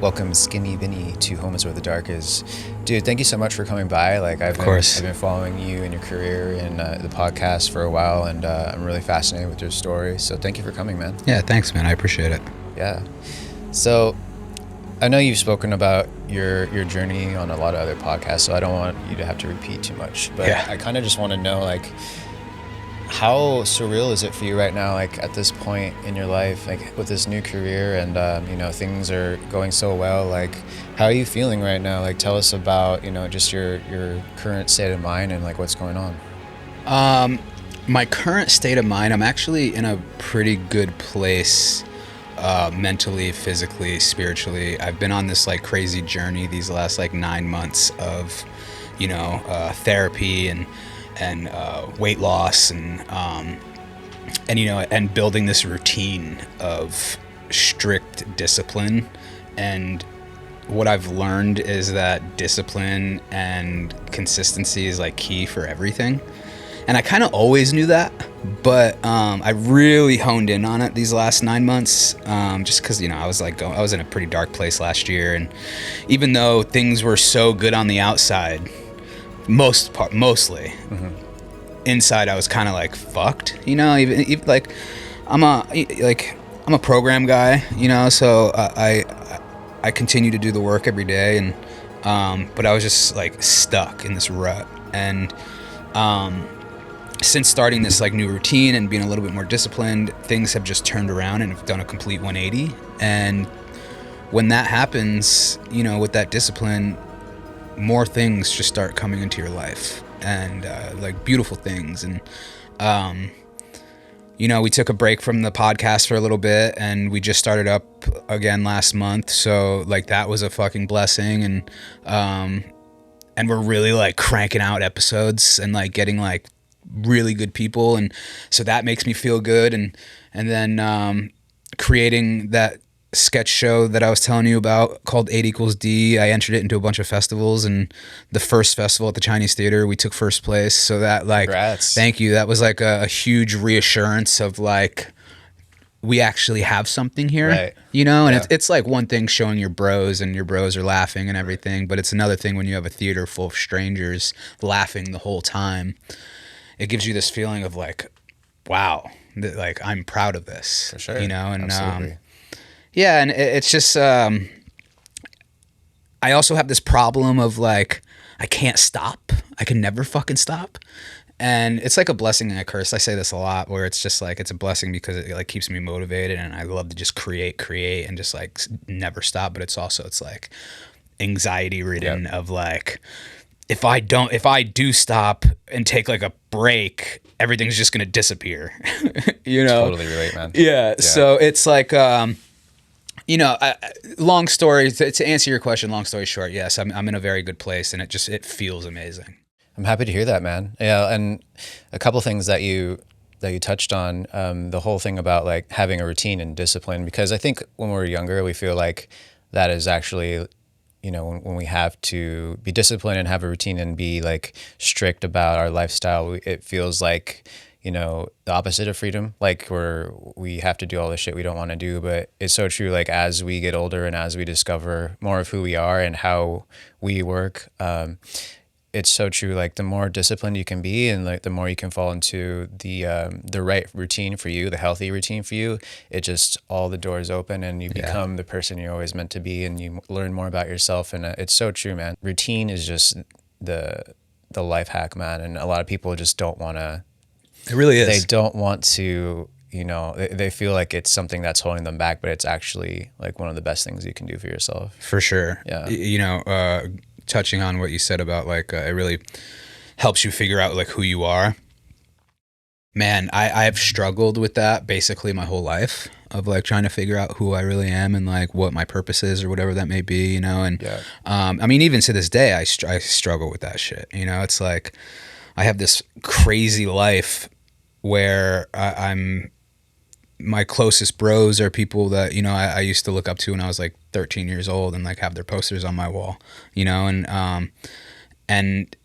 welcome Skinny Vinny to Home is Where the Dark Is. Dude, thank you so much for coming by. Like, I've been following you and your career and the podcast for a while, and I'm really fascinated with your story. So thank you for coming, man. Yeah, thanks, man. I appreciate it. Yeah. So I know you've spoken about your journey on a lot of other podcasts, so I don't want you to have to repeat too much. But yeah. I kind of just want to know, like, how surreal is it for you right now, like at this point in your life, like with this new career and, you know, things are going so well, like how are you feeling right now? Like tell us about, you know, just your current state of mind and like what's going on. My current state of mind, I'm actually in a pretty good place, mentally, physically, spiritually. I've been on this like crazy journey these last like 9 months of, you know, therapy and weight loss and you know, and building this routine of strict discipline. And what I've learned is that discipline and consistency is like key for everything. And I kind of always knew that, but I really honed in on it these last 9 months, just because, you know, I was in a pretty dark place last year, and even though things were so good on the outside, mostly inside I was kind of like fucked, you know. Even like I'm a program guy, you know, so I continue to do the work every day, and but I was just like stuck in this rut. And since starting this like new routine and being a little bit more disciplined, things have just turned around and have done a complete 180. And when that happens, you know, with that discipline, more things just start coming into your life, and like beautiful things. And you know, we took a break from the podcast for a little bit, and we just started up again last month, so like that was a fucking blessing. And we're really like cranking out episodes and like getting like really good people, and so that makes me feel good. And then creating that sketch show that I was telling you about called 8=D. I entered it into a bunch of festivals, and the first festival at the Chinese Theater, we took first place. So that like, congrats. Thank you. That was like a huge reassurance of like, we actually have something here, right. You know. And it's like one thing showing your bros and your bros are laughing and everything, but it's another thing when you have a theater full of strangers laughing the whole time. It gives you this feeling of like, wow, like I'm proud of this, for sure, you know. And absolutely. yeah, and it's just, I also have this problem of like, I can't stop. I can never fucking stop. And it's like a blessing and a curse. I say this a lot, where it's just like, it's a blessing because it like keeps me motivated, and I love to just create and just like never stop. But it's like anxiety ridden of like, if I do stop and take like a break, everything's just going to disappear, you know? Totally relate, man. Yeah. So it's like, you know, long story, to answer your question, long story short, yes, I'm in a very good place, and it feels amazing. I'm happy to hear that, man. Yeah, and a couple things that you touched on, the whole thing about like having a routine and discipline, because I think when we're younger, we feel like that is actually, you know, when we have to be disciplined and have a routine and be like strict about our lifestyle, it feels like, you know, the opposite of freedom, like we have to do all the shit we don't want to do. But it's so true, like as we get older and as we discover more of who we are and how we work, it's so true, like the more disciplined you can be, and like the more you can fall into the right routine for you, the healthy routine for you, it just, all the doors open and you become the person you're always meant to be, and you learn more about yourself. And it's so true, man. Routine is just the life hack, man. And a lot of people just don't want to. It really is. They don't want to, you know, they feel like it's something that's holding them back, but it's actually like one of the best things you can do for yourself. For sure. Yeah. You know, touching on what you said about like, it really helps you figure out like who you are. Man, I've struggled with that basically my whole life, of like trying to figure out who I really am and like what my purpose is or whatever that may be, you know. And I mean, even to this day, I struggle with that shit. You know, it's like I have this crazy life where my closest bros are people that, you know, I used to look up to when I was like 13 years old and like have their posters on my wall, you know. And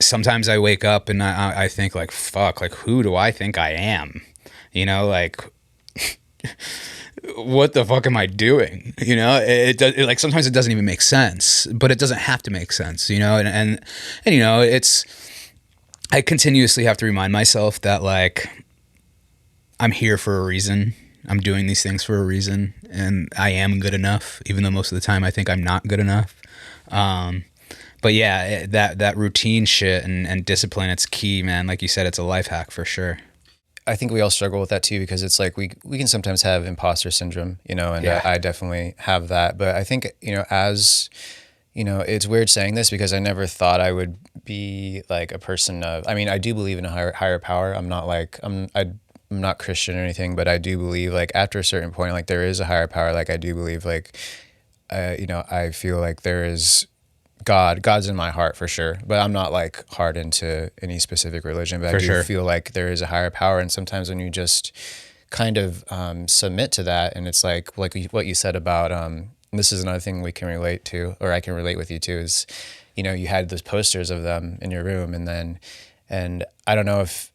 sometimes I wake up and I think like, fuck, like who do I think I am? You know, like what the fuck am I doing? You know, like sometimes it doesn't even make sense, but it doesn't have to make sense, you know? And you know, I continuously have to remind myself that like, I'm here for a reason. I'm doing these things for a reason, and I am good enough, even though most of the time I think I'm not good enough. But yeah, that routine shit and discipline, it's key, man. Like you said, it's a life hack for sure. I think we all struggle with that too, because it's like we can sometimes have imposter syndrome, you know, and Yeah. I definitely have that. But I think, you know, as you know, it's weird saying this because I never thought I would be like a person of. I mean, I do believe in a higher power. I'm not like I'm not Christian or anything, but I do believe like after a certain point, like there is a higher power. Like I do believe like, you know, I feel like there is God's in my heart for sure, but I'm not like hard into any specific religion, but I For do sure. feel like there is a higher power. And sometimes when you just kind of submit to that, and it's like what you said about, this is another thing we can relate to, or I can relate with you too, is, you know, you had those posters of them in your room, and I don't know if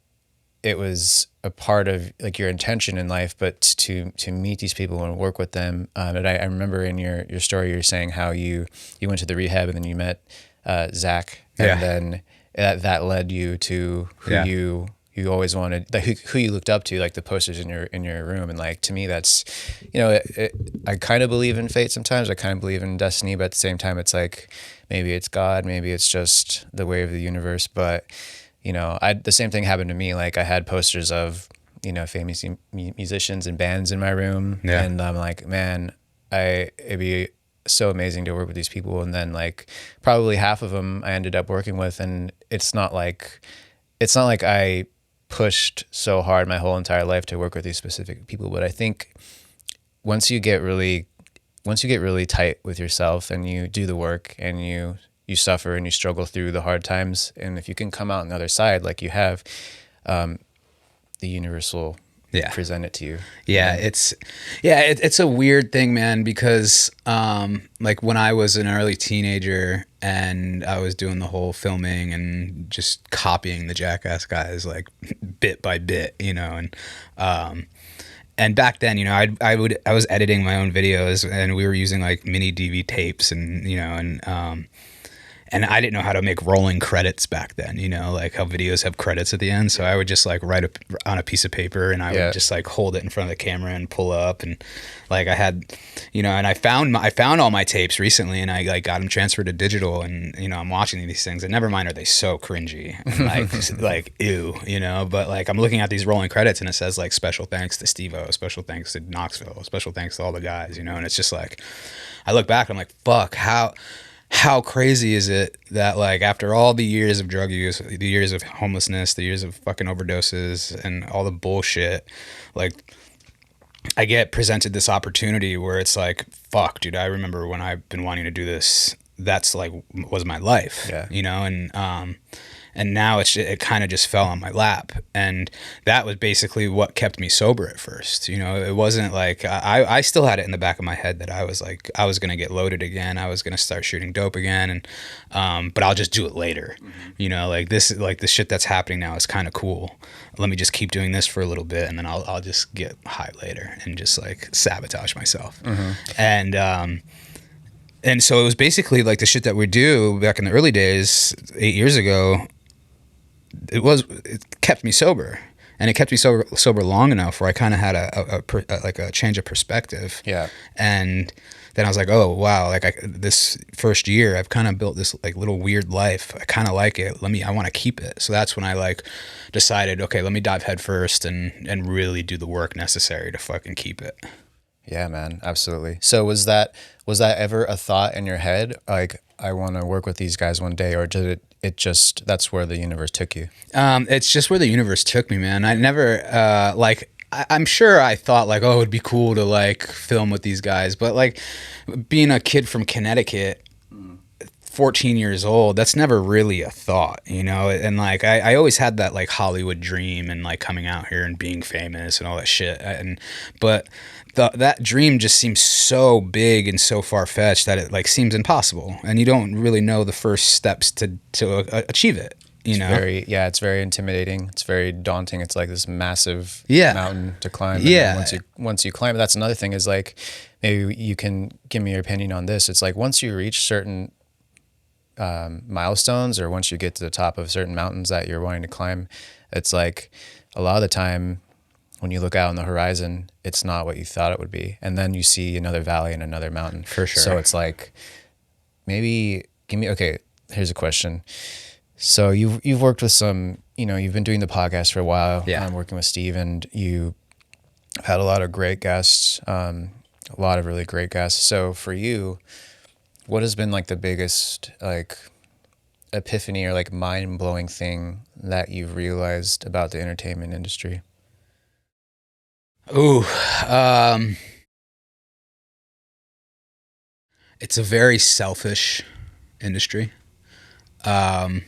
it was a part of like your intention in life, but to meet these people and work with them. And I remember in your story, you're saying how you went to the rehab and then you met Zach, and Yeah. then that led you to who Yeah. you always wanted, like who you looked up to, like the posters in your room. And like to me, that's, you know, I kind of believe in fate sometimes. I kind of believe in destiny, but at the same time, it's like maybe it's God, maybe it's just the way of the universe, but. You know, the same thing happened to me. Like I had posters of, you know, famous musicians and bands in my room, Yeah. and I'm like, man, it'd be so amazing to work with these people. And then like probably half of them I ended up working with, and it's not like I pushed so hard my whole entire life to work with these specific people. But I think once you get really tight with yourself and you do the work and you suffer and you struggle through the hard times, and if you can come out on the other side like you have, the universe will Yeah. present it to you. Yeah, it's a weird thing, man, because like when I was an early teenager and I was doing the whole filming and just copying the Jackass guys like bit by bit, you know, and back then, you know, I was editing my own videos, and we were using like mini DV tapes, and you know, and I didn't know how to make rolling credits back then, you know, like how videos have credits at the end. So I would just like write on a piece of paper, and I would just like hold it in front of the camera and pull up. And like I had, you know, and I found all my tapes recently, and I like got them transferred to digital, and, you know, I'm watching these things, and never mind are they so cringy and like, like, ew, you know, but like I'm looking at these rolling credits, and it says like special thanks to Steve-O, special thanks to Knoxville, special thanks to all the guys, you know, and it's just like, I look back, I'm like, fuck, how crazy is it that like after all the years of drug use, the years of homelessness, the years of fucking overdoses and all the bullshit, like I get presented this opportunity where it's like, fuck, dude, I remember when I've been wanting to do this, that's like was my life, you know, and now it kind of just fell on my lap, and that was basically what kept me sober at first. You know, it wasn't like I still had it in the back of my head that I was like I was gonna get loaded again, I was gonna start shooting dope again, and but I'll just do it later. You know, like this like the shit that's happening now is kind of cool. Let me just keep doing this for a little bit, and then I'll just get high later and just like sabotage myself. And so it was basically like the shit that we do back in the early days, 8 years ago. It kept me sober, and it kept me sober long enough where I kind of had a change of perspective. Yeah. And then I was like, oh wow, like this first year I've kind of built this like little weird life. I kind of like it. I want to keep it. So that's when I like decided, okay, let me dive head first and really do the work necessary to fucking keep it. Yeah, man, absolutely. So was that ever a thought in your head, like I want to work with these guys one day, or did it just that's where the universe took you? It's just where the universe took me, man. I never like I'm sure I thought like, oh, it'd be cool to like film with these guys, but like being a kid from Connecticut, 14 years old, that's never really a thought, you know? And like I always had that like Hollywood dream and like coming out here and being famous and all that shit, but that dream just seems so big and so far-fetched that it like seems impossible, and you don't really know the first steps to achieve it. you It's know? very, yeah, it's very intimidating. It's very daunting. It's like this massive Yeah. mountain to climb. And then Yeah. once you climb, that's another thing is like, maybe you can give me your opinion on this. It's like once you reach certain milestones, or once you get to the top of certain mountains that you're wanting to climb, it's like a lot of the time when you look out on the horizon, it's not what you thought it would be. And then you see another valley and another mountain. For sure. So it's like, maybe give me, okay, here's a question. So you've worked with some, you've been doing the podcast for a while. Yeah. I'm working with Steve, and you had a lot of great guests, a lot of really great guests. So for you, what has been like the biggest like epiphany or like mind blowing thing that you've realized about the entertainment industry? Ooh, it's a very selfish industry. And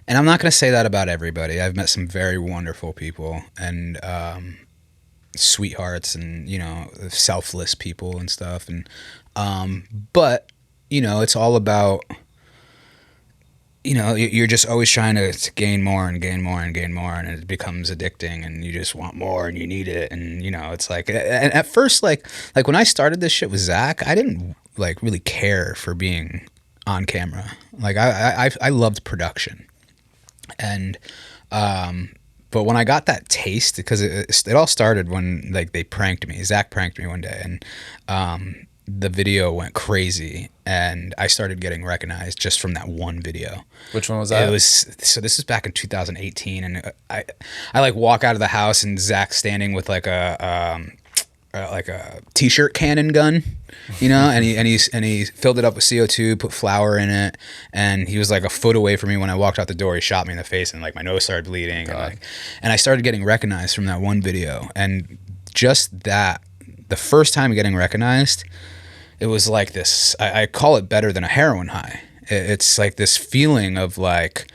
I'm not going to say that about everybody. I've met some very wonderful people and sweethearts and, selfless people and stuff. And but, it's all about, you're just always trying to gain more and gain more and gain more, and it becomes addicting, and you just want more and you need it. And, it's like, and at first, like when I started this shit with Zach, I didn't like really care for being on camera. Like I loved production. And but when I got that taste, because it all started when like they pranked me. Zach pranked me one day, and the video went crazy, and I started getting recognized just from that one video. Which one was that? So this is back in 2018, and I like walk out of the house, and Zach's standing with like a t-shirt cannon gun, and he filled it up with CO2, put flour in it, and he was like a foot away from me. When I walked out the door, he shot me in the face, and like my nose started bleeding, and I started getting recognized from that one video. And just that, the first time getting recognized, it was like this, I call it better than a heroin high. It's like this feeling of like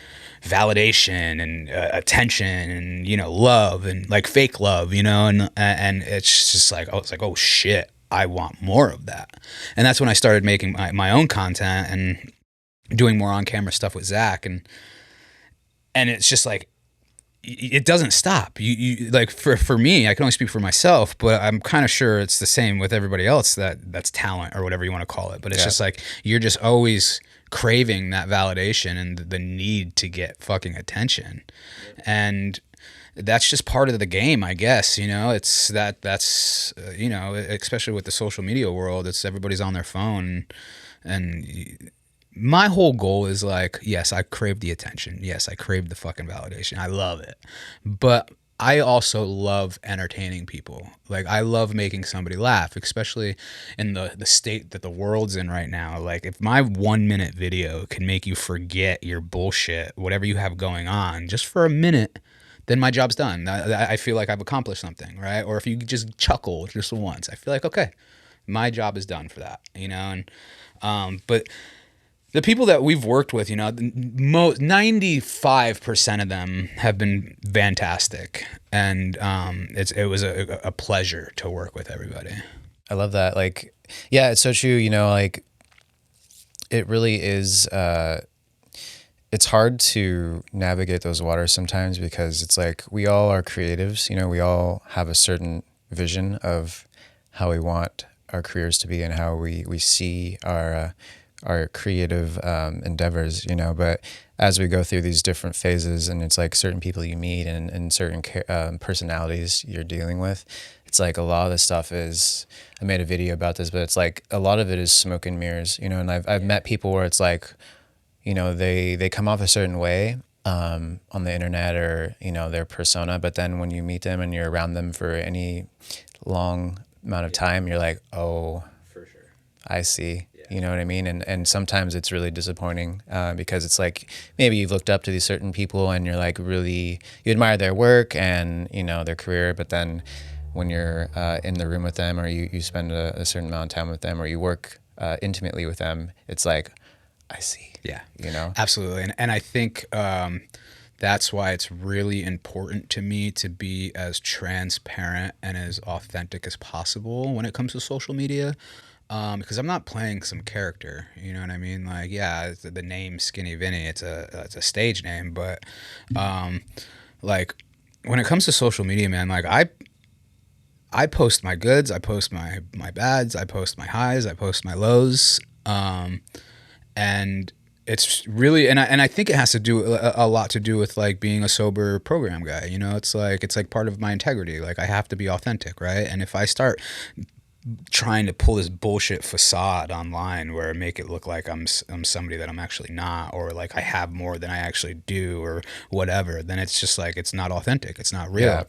validation and attention and love, and like fake love, and it's just like, it's like, oh shit, I want more of that. And that's when I started making my own content and doing more on camera stuff with Zach, and it's just like, it doesn't stop. You like, for me, I can only speak for myself, but I'm kind of sure it's the same with everybody else that's talent or whatever you want to call it. But it's just like, you're just always craving that validation and the need to get fucking attention. And that's just part of the game, I guess. It's that's especially with the social media world, it's everybody's on their phone, and my whole goal is like, yes, I crave the attention. Yes, I crave the fucking validation. I love it. But I also love entertaining people. Like, I love making somebody laugh, especially in the state that the world's in right now. Like, if my 1 minute video can make you forget your bullshit, whatever you have going on, just for a minute, then my job's done. I feel like I've accomplished something, right? Or if you just chuckle just once, I feel like, okay, my job is done for that, And but the people that we've worked with, 95% of them have been fantastic, and it was a pleasure to work with everybody. I love that. Like, yeah, it's so true. Like, it really is. It's hard to navigate those waters sometimes, because it's like, we all are creatives. We all have a certain vision of how we want our careers to be and how we see our creative endeavors, but as we go through these different phases, and it's like certain people you meet and certain personalities you're dealing with, it's like a lot of this stuff is, I made a video about this, but it's like a lot of it is smoke and mirrors, and I've met people where it's like, they come off a certain way on the internet, or their persona, but then when you meet them and you're around them for any long amount of time, you're like, oh, for sure, I see. You know what I mean? And sometimes it's really disappointing, because it's like, maybe you've looked up to these certain people and you're like, really, you admire their work and, their career. But then when you're in the room with them, or you spend a certain amount of time with them, or you work intimately with them, it's like, I see. Yeah. Absolutely. And I think that's why it's really important to me to be as transparent and as authentic as possible when it comes to social media. Because I'm not playing some character, you know what I mean? Like, yeah, the name Skinny Vinny, it's a stage name, but like when it comes to social media, man, like I post my goods, I post my bads, I post my highs, I post my lows, and it's really, and I think it has to do a lot to do with like being a sober program guy. You know, it's like part of my integrity. Like I have to be authentic, right? And if I start trying to pull this bullshit facade online where I make it look like I'm somebody that I'm actually not, or like I have more than I actually do, or whatever, then it's just like it's not authentic. It's not real. Yeah.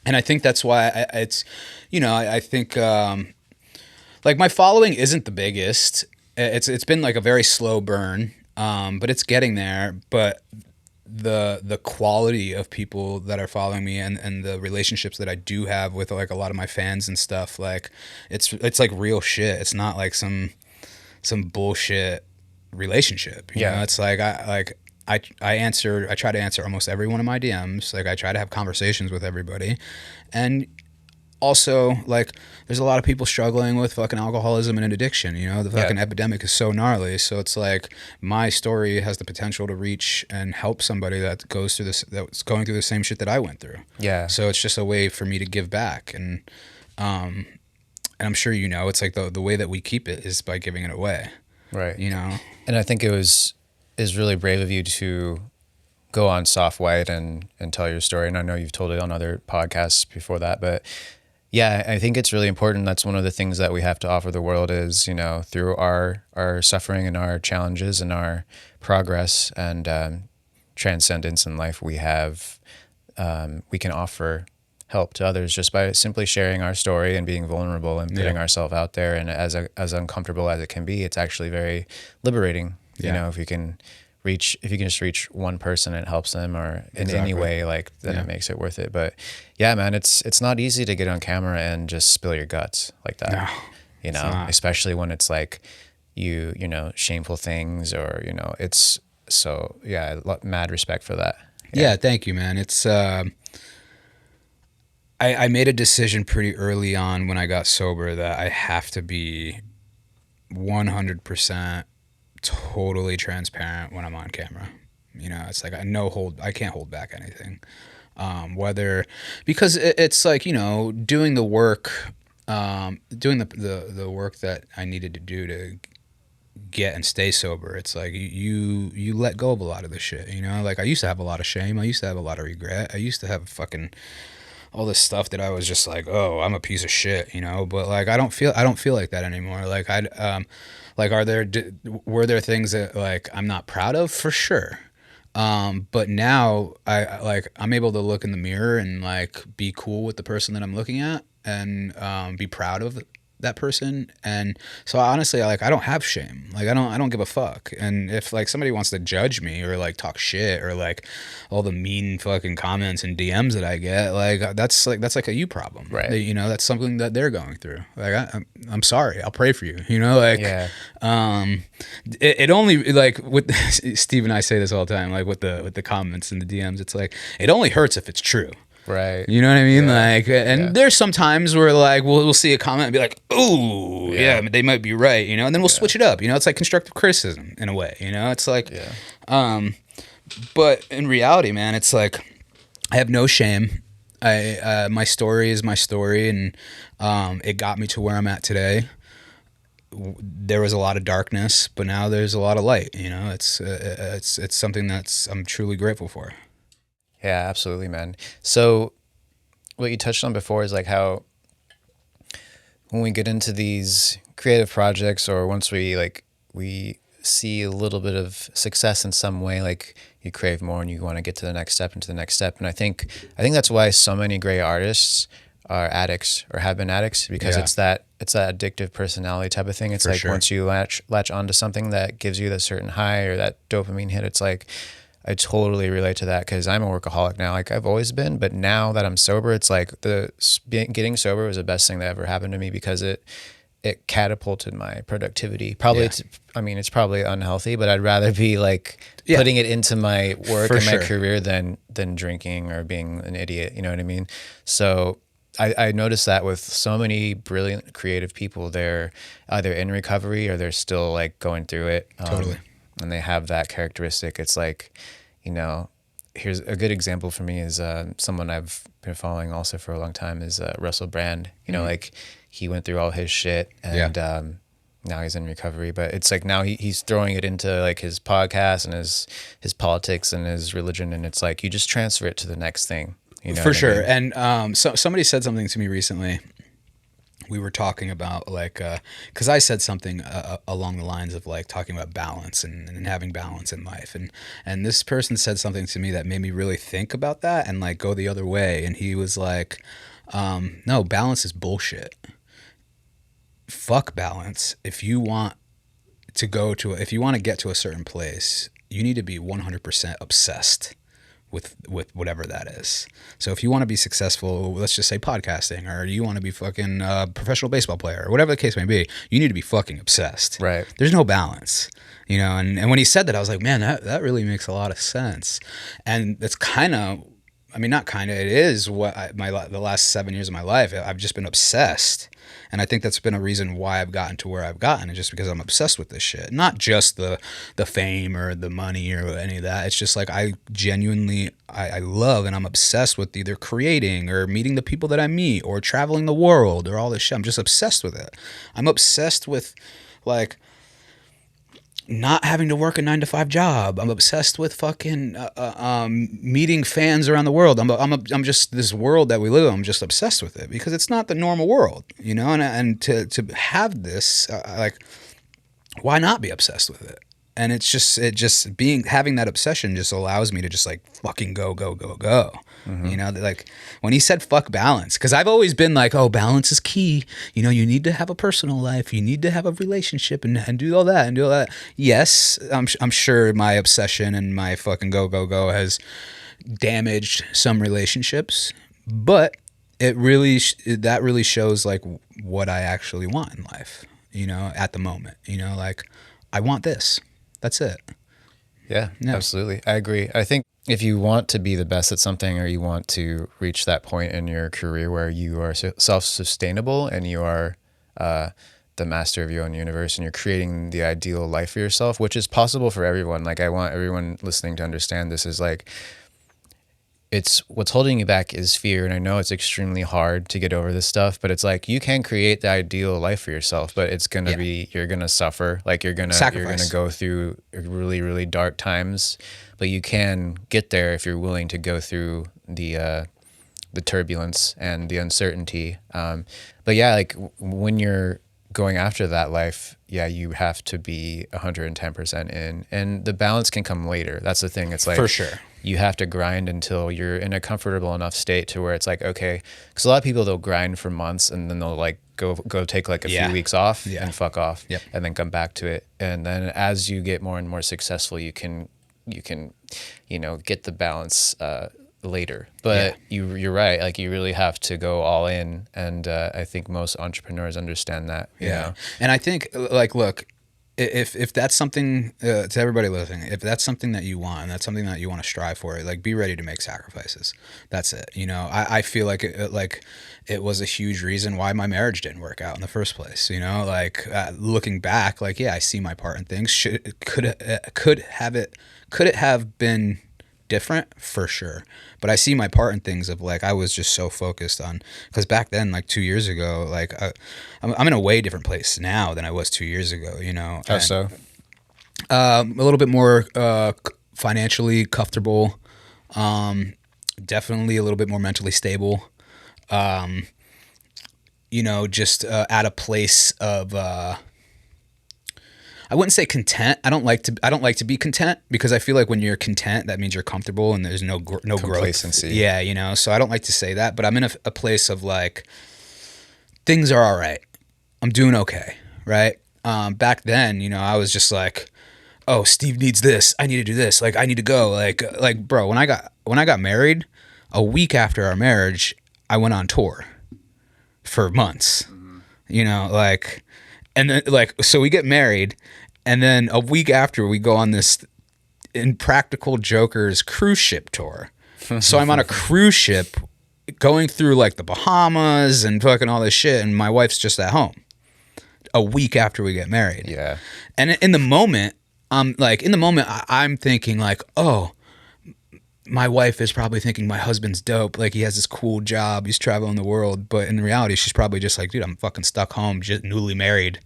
And I think that's why it's, you know, I think like my following isn't the biggest. It's been like a very slow burn, but it's getting there. But the quality of people that are following me and the relationships that I do have with like a lot of my fans and stuff, like it's like real shit. It's not like some bullshit relationship. You know, it's like I try to answer almost every one of my DMs. Like I try to have conversations with everybody. And also, like, there's a lot of people struggling with fucking alcoholism and addiction. You know, the fucking epidemic is so gnarly. So it's like my story has the potential to reach and help somebody that's going through the same shit that I went through. Yeah. So it's just a way for me to give back. And I'm sure you know, it's like the way that we keep it is by giving it away. Right. You know? And I think is really brave of you to go on Soft White and tell your story. And I know you've told it on other podcasts before that, but yeah, I think it's really important. That's one of the things that we have to offer the world is, you know, through our suffering and our challenges and our progress and transcendence in life, we can offer help to others just by simply sharing our story and being vulnerable and putting ourselves out there. And as uncomfortable as it can be, it's actually very liberating. You know, if you can just reach one person, it helps them, or in any way, like, then it makes it worth it. But yeah, man, it's not easy to get on camera and just spill your guts like that. No, you know, especially when it's like you know, shameful things, or, you know, it's so, yeah, mad respect for that. Yeah, thank you, man. It's I made a decision pretty early on when I got sober that I have to be 100% totally transparent when I'm on camera. You know, it's like I can't hold back anything. Because it's like, you know, doing the work, doing the work that I needed to do to get and stay sober. It's like you let go of a lot of this shit, you know? Like I used to have a lot of shame. I used to have a lot of regret. I used to have fucking all this stuff that I was just like, oh, I'm a piece of shit, you know? But like I don't feel like that anymore. Like like were there things that like I'm not proud of? For sure. But now I'm able to look in the mirror and like be cool with the person that I'm looking at and be proud of that person. And so honestly, I don't have shame. Like I don't give a fuck. And if like somebody wants to judge me or like talk shit or like all the mean fucking comments and DMs that I get, like that's like a you problem, right? You know, that's something that they're going through. Like I'm sorry, I'll pray for you, you know, like it only, like with Steve and I say this all the time, like with the comments and the DMs, it's like it only hurts if it's true. Right. You know what I mean? Like, and there's some times where like we'll see a comment and be like, "Ooh, yeah, they might be right," you know, and then we'll switch it up. You know, it's like constructive criticism in a way. You know, it's like, but in reality, man, it's like I have no shame. My story is my story, and it got me to where I'm at today. There was a lot of darkness, but now there's a lot of light. You know, it's something I'm truly grateful for. Yeah, absolutely, man. So what you touched on before is like how when we get into these creative projects, or once we see a little bit of success in some way, like you crave more and you want to get to the next step and to the next step. And I think that's why so many great artists are addicts or have been addicts, because it's that addictive personality type of thing. It's like once you latch onto something that gives you that certain high or that dopamine hit, it's like, I totally relate to that because I'm a workaholic now. Like I've always been, but now that I'm sober, it's like getting sober was the best thing that ever happened to me because it catapulted my productivity. Probably, it's probably unhealthy, but I'd rather be like putting it into my work and my career than drinking or being an idiot. You know what I mean? So I noticed that with so many brilliant creative people, they're either in recovery or they're still like going through it. Totally. And they have that characteristic. It's like, you know, here's a good example for me is someone I've been following also for a long time is Russell Brand. You know, like he went through all his shit and now he's in recovery. But it's like now he's throwing it into like his podcast and his politics and his religion. And it's like you just transfer it to the next thing. You know For what I sure. mean? And so somebody said something to me recently. We were talking about like, because I said something along the lines of like talking about balance and having balance in life, and this person said something to me that made me really think about that and like go the other way. And he was like, "No, balance is bullshit. Fuck balance. If you want to if you want to get to a certain place, you need to be 100% obsessed with whatever that is. So if you want to be successful, let's just say podcasting, or you want to be fucking professional baseball player, or whatever the case may be, you need to be fucking obsessed. Right. There's no balance, you know. And when he said that, I was like, man, that really makes a lot of sense. And that's kind of, I mean, not kind of, it is what the last 7 years of my life, I've just been obsessed. And I think that's been a reason why I've gotten to where I've gotten, and just because I'm obsessed with this shit. Not just the fame or the money or any of that. It's just like I genuinely, I love and I'm obsessed with either creating or meeting the people that I meet or traveling the world or all this shit. I'm just obsessed with it. I'm obsessed with like not having to work a 9-to-5 job. I'm obsessed with fucking meeting fans around the world. I'm just, this world that we live in, I'm just obsessed with it because it's not the normal world, you know. And to have this, like, why not be obsessed with it? And it's just having that obsession just allows me to just like fucking go. Mm-hmm. You know, like when he said fuck balance, because I've always been like, oh, balance is key. You know, you need to have a personal life, you need to have a relationship and do all that and do all that. Yes, I'm sure my obsession and my fucking go has damaged some relationships, but that really shows like what I actually want in life, you know, at the moment. You know, like I want this. That's it. Yeah, absolutely. I agree. I think if you want to be the best at something, or you want to reach that point in your career where you are self-sustainable and you are the master of your own universe and you're creating the ideal life for yourself, which is possible for everyone. Like I want everyone listening to understand this is like, it's what's holding you back is fear. And I know it's extremely hard to get over this stuff, but it's like you can create the ideal life for yourself, but it's going to be, you're going to suffer. Like you're going to go through really, really dark times, but you can get there if you're willing to go through the turbulence and the uncertainty. But yeah, like when you're going after that life, yeah, you have to be 110% in, and the balance can come later. That's the thing. It's like, for sure, you have to grind until you're in a comfortable enough state to where it's like, okay, because a lot of people, they'll grind for months and then they'll like go take like a few weeks off and fuck off and then come back to it. And then as you get more and more successful, you can, you know, get the balance later. But you're right. Like you really have to go all in. And I think most entrepreneurs understand that. You know? And I think like, look, if that's something to everybody listening, if that's something that you want and that's something that you want to strive for, like be ready to make sacrifices. That's it. You know, I feel like it was a huge reason why my marriage didn't work out in the first place. You know, like looking back, like, yeah, I see my part in things. Could it have been different? For sure. But I see my part in things of like, I was just so focused on, because back then, like 2 years ago, like I'm in a way different place now than I was 2 years ago, you know. How so? A little bit more financially comfortable, definitely a little bit more mentally stable, you know, just at a place of I wouldn't say content. I don't like to be content, because I feel like when you're content, that means you're comfortable and there's no complacency. Growth. Yeah, you know. So I don't like to say that, but I'm in a place of like things are all right. I'm doing okay, right? Back then, you know, I was just like, oh, Steve needs this. I need to do this. Like I need to go. Like bro, when I got married, a week after our marriage, I went on tour for months. Mm-hmm. You know, like. And then, like, so we get married, and then a week after, we go on this Impractical Jokers cruise ship tour. So I'm on a cruise ship going through like the Bahamas and fucking all this shit, and my wife's just at home a week after we get married. Yeah. And in the moment, I'm thinking like, oh, my wife is probably thinking my husband's dope. Like, he has this cool job. He's traveling the world. But in reality, she's probably just like, dude, I'm fucking stuck home, just newly married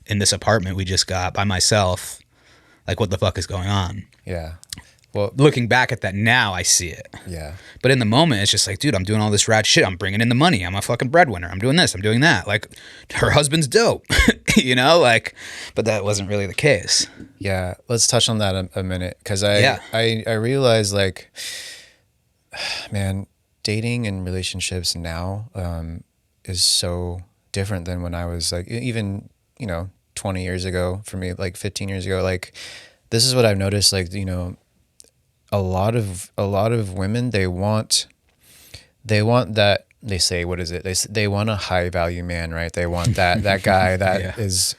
in this apartment we just got by myself. Like, what the fuck is going on? Yeah. Well, Looking back at that now, I see it. yeah. But in the moment, it's just like, dude, I'm doing all this rad shit. I'm bringing in the money. I'm a fucking breadwinner. I'm doing this. I'm doing that. Like, her husband's dope, you know? Like, but that wasn't really the case. Yeah. Let's touch on that a minute. Cause Yeah. I realize like, man, dating and relationships now, is so different than when I was like, even, 20 years ago for me, like 15 years ago, like, this is what I've noticed, like, a lot of women, they want that, they say, what is it? They want a high value man, right? They want that guy that Yeah. is,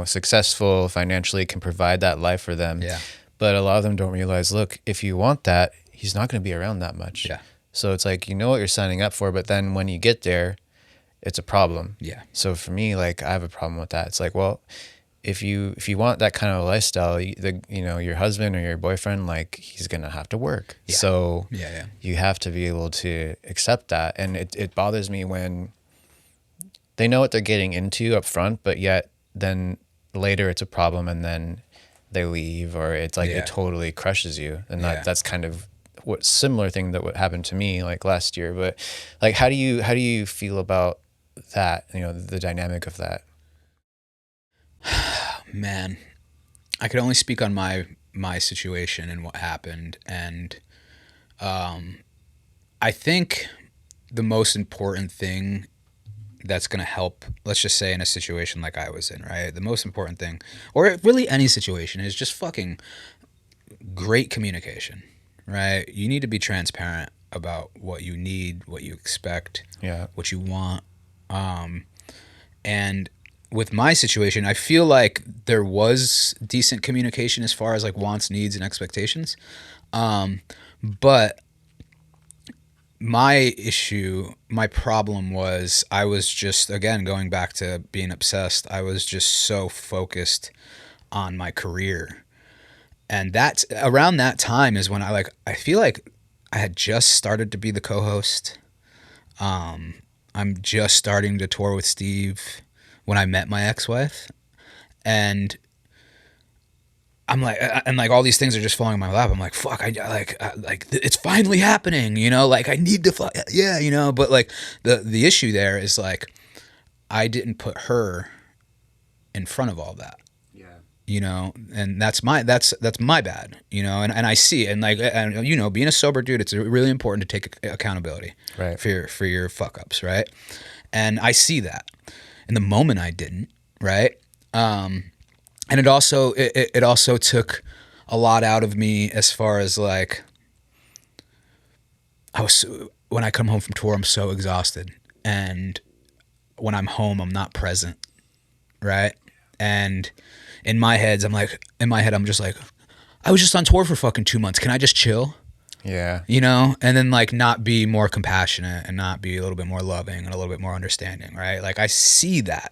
successful financially, can provide that life for them. Yeah. But a lot of them don't realize, look, if you want that, he's not going to be around that much. Yeah. So it's like, you know what you're signing up for, but then when you get there, it's a problem. Yeah. So for me, like, I have a problem with that. It's like, well, if you want that kind of lifestyle, your husband or your boyfriend, like, he's gonna have to work. Yeah. So Yeah. you have to be able to accept that. And it bothers me when they know what they're getting into up front, but yet then later it's a problem, and then they leave, or it's like it totally crushes you. And that's kind of what similar thing that what happened to me like last year. But like, how do you feel about that? The dynamic of that. Man, I could only speak on my situation and what happened, and I think the most important thing that's going to help, let's just say in a situation like I was in, right? The most important thing, or really any situation, is just fucking great communication, right? You need to be transparent about what you need, what you expect, what you want. And with my situation, I feel like there was decent communication as far as like wants, needs, and expectations. But my problem was, I was just, again, going back to being obsessed, I was just so focused on my career. And that's around that time is when I feel like I had just started to be the co-host. I'm just starting to tour with Steve when I met my ex-wife, and I'm like, and like all these things are just falling in my lap. I'm like, fuck, it's finally happening, like I need to but like the issue there is like, I didn't put her in front of all that. And that's my bad, and I see it. And like, and being a sober dude, it's really important to take accountability, Right, for your fuck ups, right? And I see that. In the moment, I didn't, right? And it also took a lot out of me as far as like, when I come home from tour, I'm so exhausted, and when I'm home, I'm not present, right? And in my head, I'm just like, I was just on tour for fucking 2 months. Can I just chill? Yeah. And then like not be more compassionate and not be a little bit more loving and a little bit more understanding, right? Like, I see that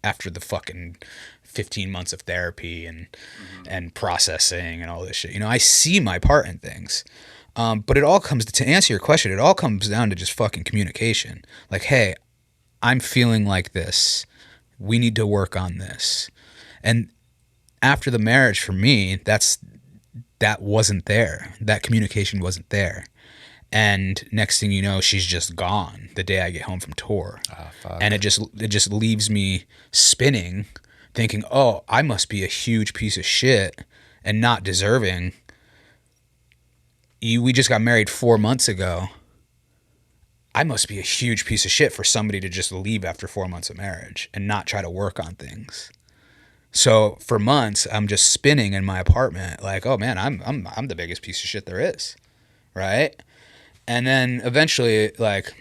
after the fucking 15 months of therapy and processing and all this shit. I see my part in things. But it all comes to answer your question, it all comes down to just fucking communication. Like, hey, I'm feeling like this. We need to work on this. And after the marriage, for me, that wasn't there. That communication wasn't there. And next thing you know, she's just gone the day I get home from tour. Oh, fuck. And it just leaves me spinning, thinking, oh, I must be a huge piece of shit and not deserving. We just got married 4 months ago. I must be a huge piece of shit for somebody to just leave after 4 months of marriage and not try to work on things. So for months, I'm just spinning in my apartment like, oh man, I'm the biggest piece of shit there is, right? And then eventually, like,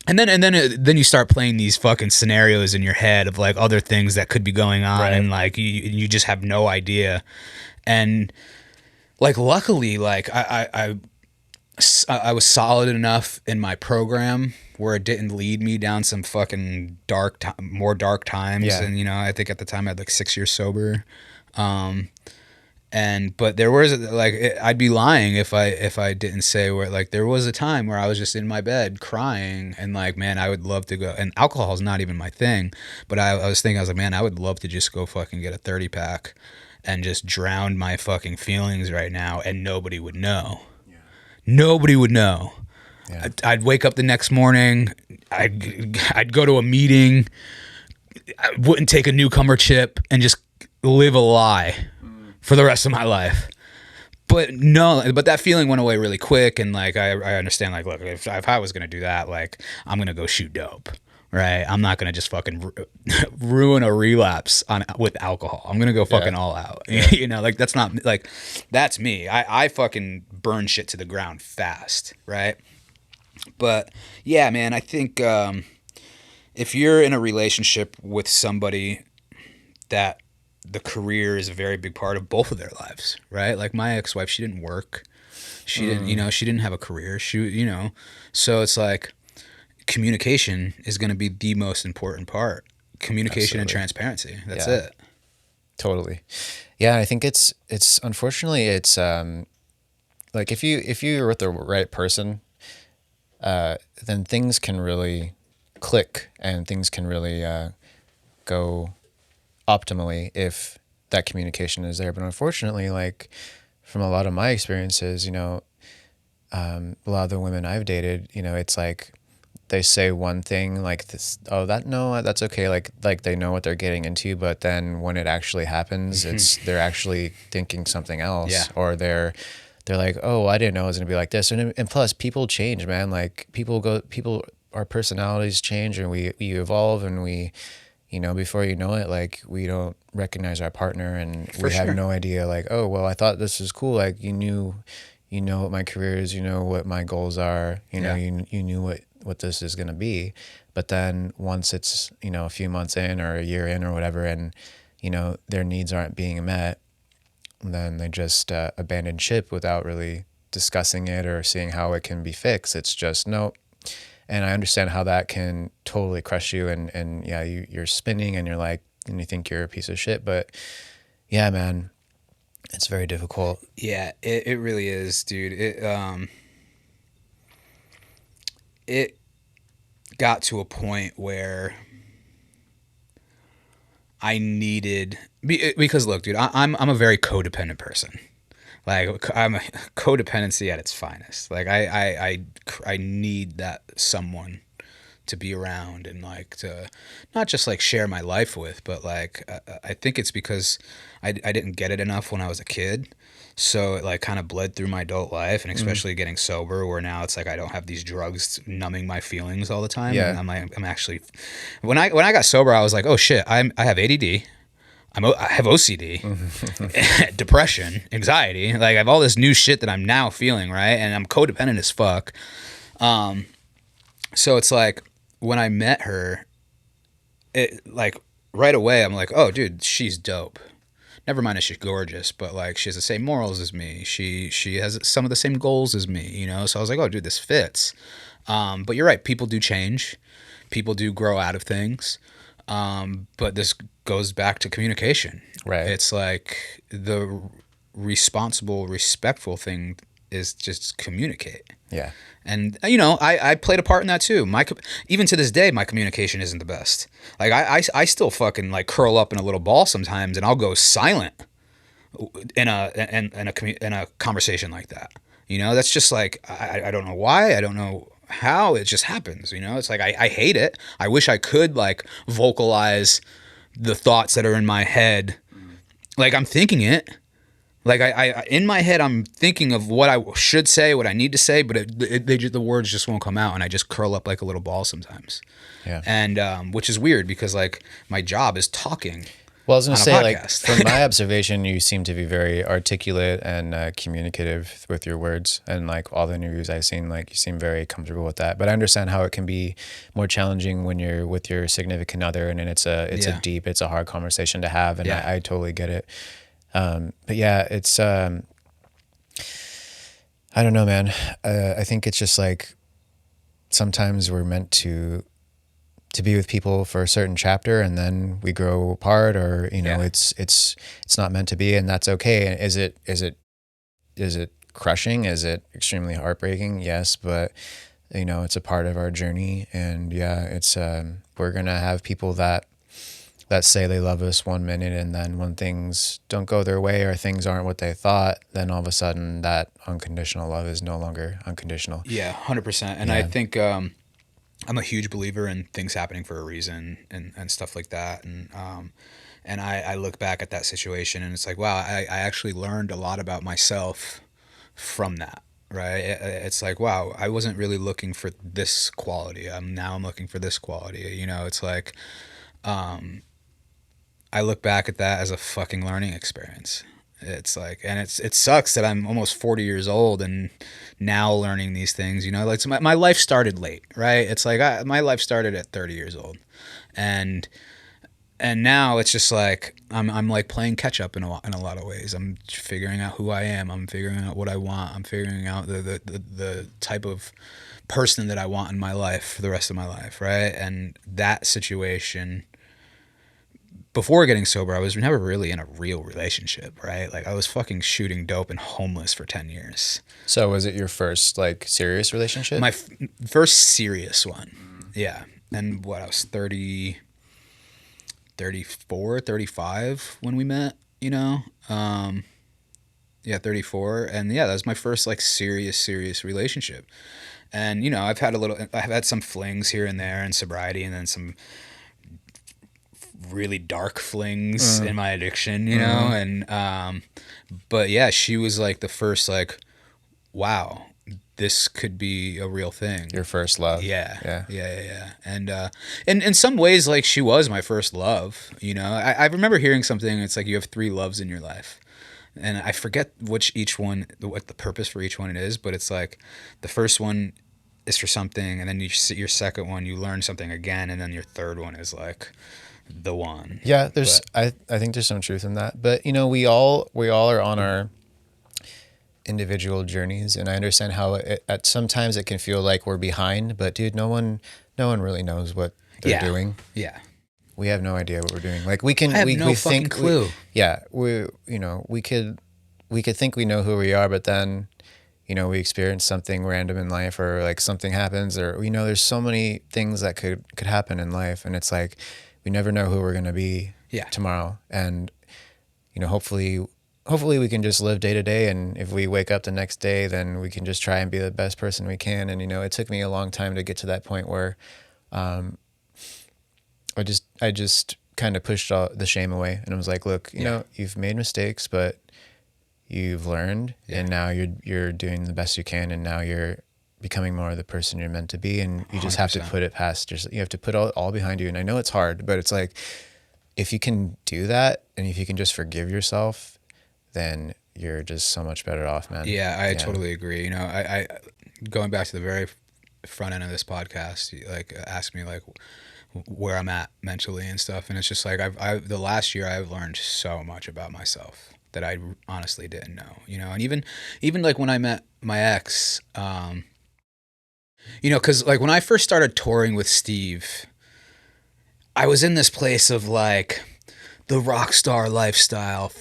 and then you start playing these fucking scenarios in your head of like other things that could be going on, right? And like you just have no idea. And like, luckily, like I was solid enough in my program where it didn't lead me down some fucking more dark times. Yeah. And, you know, I think at the time I had like 6 years sober. But there was like, I'd be lying if I didn't say where, like, there was a time where I was just in my bed crying and like, man, I would love to go, and alcohol is not even my thing, but I was thinking, I was like, man, I would love to just go fucking get a 30 pack and just drown my fucking feelings right now, and nobody would know. Nobody would know. Yeah. I'd wake up the next morning. I'd go to a meeting. I wouldn't take a newcomer chip and just live a lie for the rest of my life. But no, but that feeling went away really quick. And like, I understand, like, look, if I was going to do that, like, I'm going to go shoot dope. Right. I'm not going to just fucking ruin a relapse with alcohol. I'm going to go fucking all out. Yeah. You know, like, that's not, like, that's me. I fucking burn shit to the ground fast. Right. But yeah, man, I think if you're in a relationship with somebody that the career is a very big part of both of their lives, right? Like my ex-wife, she didn't work. She didn't, you know, she didn't have a career. You know, so it's like, communication is going to be the most important part. Communication and transparency. That's it. Totally. Yeah, I think it's unfortunately it's like if you're with the right person, then things can really click and things can really go optimally if that communication is there. But unfortunately, like from a lot of my experiences, you know, a lot of the women I've dated, you know, it's like they say one thing like this, oh, that's okay, like they know what they're getting into, but then when it actually happens, it's they're actually thinking something else. Yeah. Or they're like, oh, I didn't know it was gonna be like this. And plus people change, man. Like our personalities change, and we evolve, and we, you know, before you know it, like we don't recognize our partner, and we have no idea, like, oh, well, I thought this was cool, like you know what my career is, you know what my goals are, you know, you knew what this is going to be. But then once it's, you know, a few months in or a year in or whatever, and, you know, their needs aren't being met, then they just abandon ship without really discussing it or seeing how it can be fixed. It's just, nope. And I understand how that can totally crush you. And yeah, you're spinning and you're like, and you think you're a piece of shit. But yeah, man, it's very difficult. Yeah, it really is, dude. It got to a point where I needed, because look, dude, I'm a very codependent person. Like I'm a codependency at its finest. Like I need that someone to be around and like to not just like share my life with, but like I think it's because I didn't get it enough when I was a kid. So it like kind of bled through my adult life, and especially getting sober, where now it's like I don't have these drugs numbing my feelings all the time. Yeah. And I'm actually, when I got sober, I was like, oh shit, I have ADD. I have OCD, depression, anxiety. Like I have all this new shit that I'm now feeling, right? And I'm codependent as fuck. So it's like when I met her, it like right away I'm like, oh dude, she's dope. Never mind that she's gorgeous, but like she has the same morals as me. She has some of the same goals as me, you know? So I was like, oh dude, this fits. But you're right, people do change. People do grow out of things. But this goes back to communication. Right. It's like the responsible, respectful thing is just communicate. Yeah. And, you know, I played a part in that too. Even to this day, my communication isn't the best. Like, I still fucking, like, curl up in a little ball sometimes, and I'll go silent in a conversation like that. You know, that's just, like, I don't know why. I don't know how. It just happens, you know? It's like, I hate it. I wish I could, like, vocalize the thoughts that are in my head. Like, I'm thinking it. Like I in my head, I'm thinking of what I should say, what I need to say, but the words just won't come out, and I just curl up like a little ball sometimes. Yeah. And which is weird because like my job is talking. Well, I was gonna say, like, podcast. from my observation, you seem to be very articulate and communicative with your words, and like all the interviews I've seen, like you seem very comfortable with that. But I understand how it can be more challenging when you're with your significant other, and it's a hard conversation to have, and I totally get it. But yeah, it's, I I don't know, man. I think it's just like sometimes we're meant to be with people for a certain chapter and then we grow apart, or Yeah. it's not meant to be, and that's okay. Is it crushing? Is it extremely heartbreaking? Yes, but it's a part of our journey. And yeah, it's we're gonna have people that say they love us one minute, and then when things don't go their way or things aren't what they thought, then all of a sudden that unconditional love is no longer unconditional. Yeah, 100%. And I Yeah. think I'm a huge believer in things happening for a reason and stuff like that. And I look back at that situation and it's like, wow, I actually learned a lot about myself from that. Right. It's like, wow, I wasn't really looking for this quality. Now I'm looking for this quality. It's like, I look back at that as a fucking learning experience. It's like, and it sucks that I'm almost 40 years old and now learning these things. Like so my life started late, right? It's like my life started at 30 years old, and now it's just like I'm like playing catch up in a lot of ways. I'm figuring out who I am. I'm figuring out what I want. I'm figuring out the type of person that I want in my life for the rest of my life, right? And that situation, before getting sober, I was never really in a real relationship, right? Like I was fucking shooting dope and homeless for 10 years. So was it your first like serious relationship? My first serious one. Yeah. And what, I was 30, 34, 35 when we met, yeah, 34. And yeah, that was my first like serious relationship. And, I've had some flings here and there in sobriety, and then some really dark flings in my addiction, and but yeah, she was like the first like, wow, this could be a real thing. Your first love. Yeah. And in some ways, like, she was my first love. I remember hearing something. It's like you have 3 loves in your life, and I forget what the purpose for each one it is, but it's like the first one is for something, and then your second one you learn something again, and then your third one is like the one. Yeah, I think there's some truth in that. But we all are on our individual journeys, and I understand how at sometimes it can feel like we're behind, but dude, no one really knows what they're doing. Yeah. We have no idea what we're doing. Like I have no fucking clue. We could think we know who we are, but then we experience something random in life, or like something happens, or there's so many things that could happen in life, and it's like we never know who we're going to be tomorrow. And hopefully we can just live day to day, and if we wake up the next day, then we can just try and be the best person we can. And it took me a long time to get to that point where I just kind of pushed all the shame away, and I was like, look, you've made mistakes, but you've learned, and now you're doing the best you can, and now you're becoming more of the person you're meant to be, and you just 100%. have to put it past, you have to put all behind you. And I know it's hard, but it's like, if you can do that, and if you can just forgive yourself, then you're just so much better off, man. Yeah, I totally agree. I going back to the very front end of this podcast, you, like, ask me like where I'm at mentally and stuff, and it's just like the last year I've learned so much about myself that I honestly didn't know. And even like when I met my ex, because like when I first started touring with Steve, I was in this place of like the rock star lifestyle,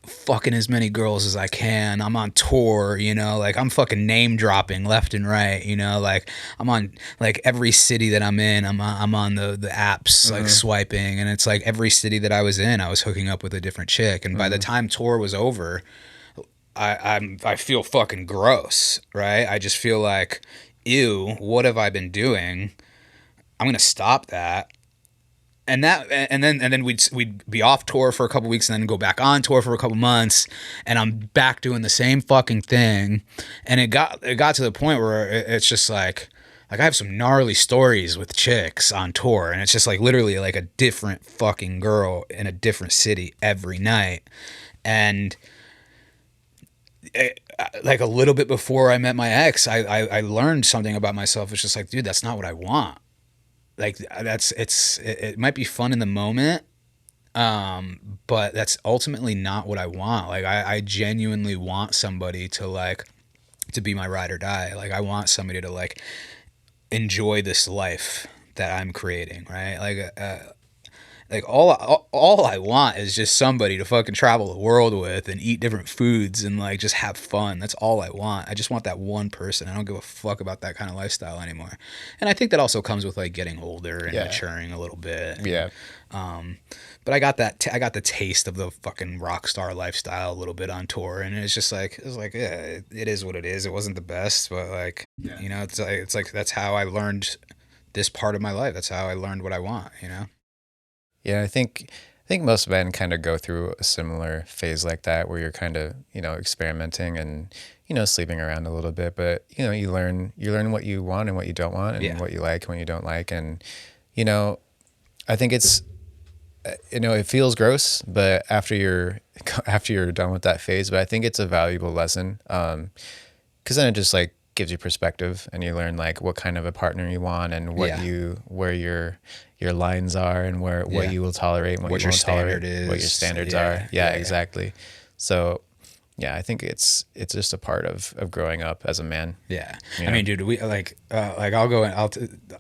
fucking as many girls as I can. I'm on tour, like I'm fucking name dropping left and right, like I'm on like every city that I'm in. I'm on the apps, like swiping, and it's like every city that I was in, I was hooking up with a different chick. And by the time tour was over, I feel fucking gross, right? I just feel like, ew, what have I been doing? I'm gonna stop that. And then we'd be off tour for a couple weeks, and then go back on tour for a couple months, and I'm back doing the same fucking thing. And it got to the point where it's just like I have some gnarly stories with chicks on tour, and it's just like literally like a different fucking girl in a different city every night. And like a little bit before I met my ex, I learned something about myself. It's just like, dude, that's not what I want. Like it might be fun in the moment, but that's ultimately not what I want. Like I genuinely want somebody to like to be my ride or die. Like I want somebody to like enjoy this life that I'm creating, right? Like all I want is just somebody to fucking travel the world with and eat different foods and like just have fun. That's all I want. I just want that one person. I don't give a fuck about that kind of lifestyle anymore. And I think that also comes with like getting older and maturing a little bit. Yeah. But I got that. I got the taste of the fucking rock star lifestyle a little bit on tour, and it's just like yeah, it is what it is. It wasn't the best, but like you know, it's like that's how I learned this part of my life. That's how I learned what I want. You know. Yeah, I think most men kind of go through a similar phase like that, where you're kind of, you know, experimenting and, you know, sleeping around a little bit, but you know, you learn what you want and what you don't want, and what you like and what you don't like, and you know, I think it's, you know, it feels gross, but after you're done with that phase, but I think it's a valuable lesson, because then it just like gives you perspective, and you learn like what kind of a partner you want, and where your lines are, and what you will tolerate, and what you won't tolerate, what your standards are. Yeah, exactly. So yeah, I think it's just a part of growing up as a man. Yeah. You I know? mean, dude, we I'll go and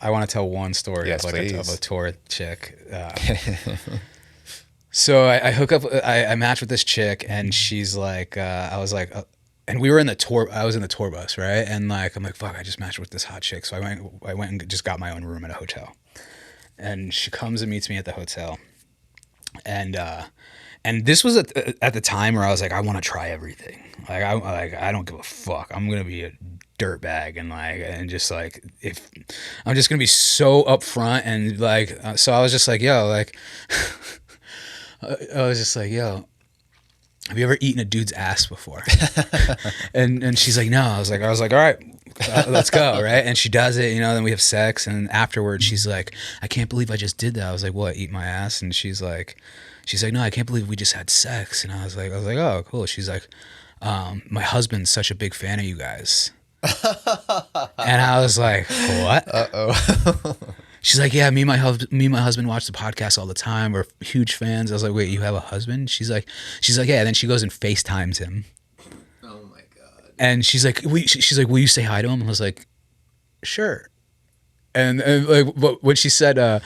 I want to tell one story Yes, of like please. of a tour chick. So I hook up, I match with this chick, and she's like, I was like, and we were in the tour. I was in the tour bus, right? And like, I'm like, fuck, I just matched with this hot chick. So I went and just got my own room at a hotel. And she comes and meets me at the hotel. And this was at the time where I was like, I want to try everything. I don't give a fuck. I'm gonna be a dirtbag, and just like, if I'm just gonna be so upfront, and like, so I was just like, yo, like, I was just like, yo, have you ever eaten a dude's ass before? and she's like, no. I was like, all right, let's go, right? And she does it, you know. Then we have sex, and afterwards, she's like, I can't believe I just did that. I was like, what? Eat my ass? And she's like, no, I can't believe we just had sex. And I was like, oh, cool. She's like, my husband's such a big fan of you guys. And I was like, what? Uh-oh. She's like, yeah, me and my husband watch the podcast all the time. We're huge fans. I was like, wait, you have a husband? She's like, yeah. And then she goes and FaceTimes him. Oh my God. And she's like, will you say hi to him? I was like, sure. And like, but when she said that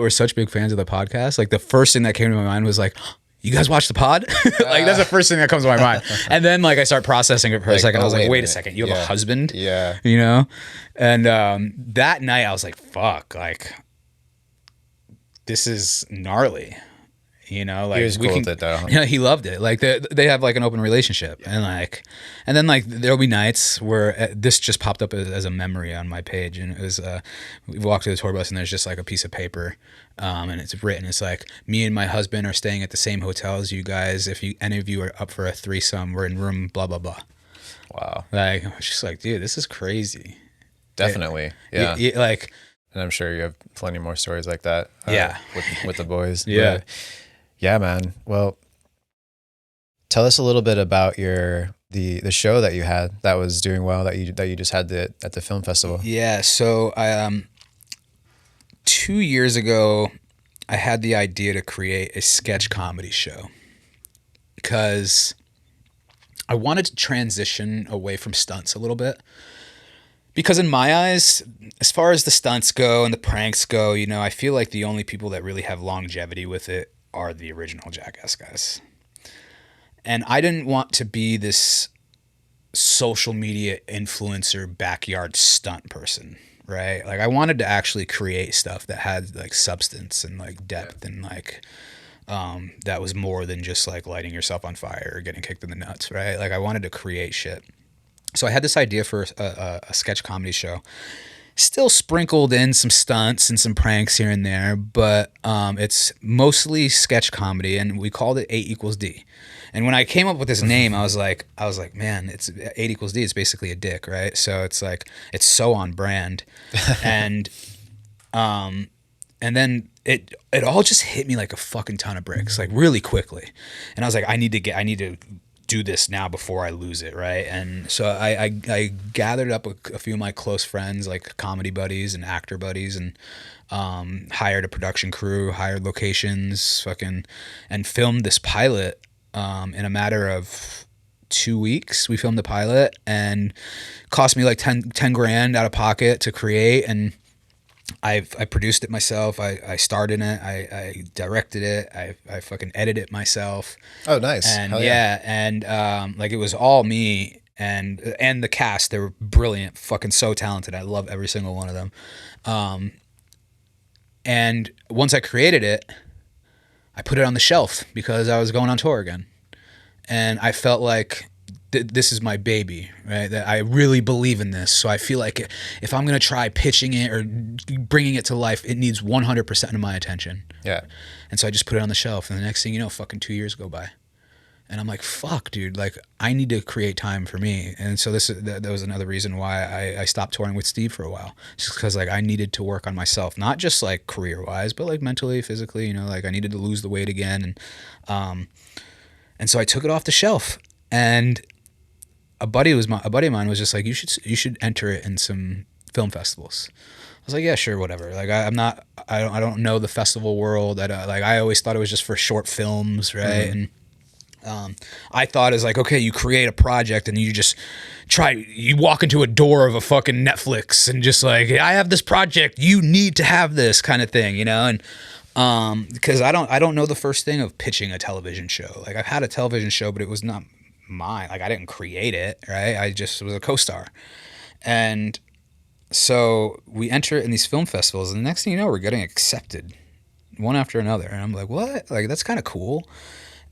we're such big fans of the podcast, like the first thing that came to my mind was like, you guys watch the pod? Like that's the first thing that comes to my mind. And then like I start processing it for a second. I was like, wait a second, you have a husband? Yeah. You know? And that night I was like, fuck, like this is gnarly. You know, like He was cool with it though. Yeah, he loved it. Like they have like an open relationship, and then like there'll be nights where this just popped up as a memory on my page, and it was we walked to the tour bus, and there's just like a piece of paper, and it's written. It's like, me and my husband are staying at the same hotel as you guys. If any of you are up for a threesome, we're in room blah blah blah. Wow. Like I was just like, dude, this is crazy. Definitely. Yeah. Like, and I'm sure you have plenty more stories like that. Yeah. With the boys. Yeah. But, yeah, man. Well, tell us a little bit about the show that you had that was doing well, that you just had at the film festival. Yeah. So I 2 years ago, I had the idea to create a sketch comedy show because I wanted to transition away from stunts a little bit. Because in my eyes, as far as the stunts go and the pranks go, you know, I feel like the only people that really have longevity with it are the original Jackass guys. And I didn't want to be this social media influencer backyard stunt person, right? Like I wanted to actually create stuff that had like substance and like depth and like that was more than just like lighting yourself on fire or getting kicked in the nuts, right? Like I wanted to create shit. So I had this idea for a sketch comedy show. Still sprinkled in some stunts and some pranks here and there, but it's mostly sketch comedy, and we called it 8 = D. And when I came up with this name, I was like, man, it's 8 = D. It's basically a dick, right? So it's like, it's so on brand, and then it all just hit me like a fucking ton of bricks, like really quickly, and I was like, I need to do this now before I lose it, right? And so I gathered up a few of my close friends, like comedy buddies and actor buddies, and hired a production crew, hired locations, and filmed this pilot in a matter of 2 weeks. We filmed the pilot, and cost me like 10 grand out of pocket to create. And I produced it myself. I starred in it. I directed it. I fucking edited it myself. Oh, nice. And Hell yeah, and like it was all me, and the cast. They were brilliant, fucking so talented. I love every single one of them. And once I created it, I put it on the shelf because I was going on tour again, and I felt like this is my baby, right? That I really believe in this. So I feel like if I'm going to try pitching it or bringing it to life, it needs 100% of my attention. Yeah. And so I just put it on the shelf. And the next thing you know, fucking 2 years go by. And I'm like, fuck, dude, like I need to create time for me. And so that was another reason why I stopped touring with Steve for a while. Just because like I needed to work on myself, not just like career wise, but like mentally, physically, you know, like I needed to lose the weight again. And so I took it off the shelf, and a buddy of mine was just like, you should enter it in some film festivals. I was like, yeah, sure, whatever. Like I don't know the festival world. I always thought it was just for short films, right? Mm-hmm. And I thought it's like, okay, you create a project and you just you walk into a door of a fucking Netflix and just like, I have this project, you need to have this kind of thing, you know? And because I don't know the first thing of pitching a television show. Like I've had a television show, but it was not mine. Like I didn't create it, right? I just was a co-star. And so we enter it in these film festivals, and the next thing you know, we're getting accepted one after another. And I'm like, what? Like that's kind of cool.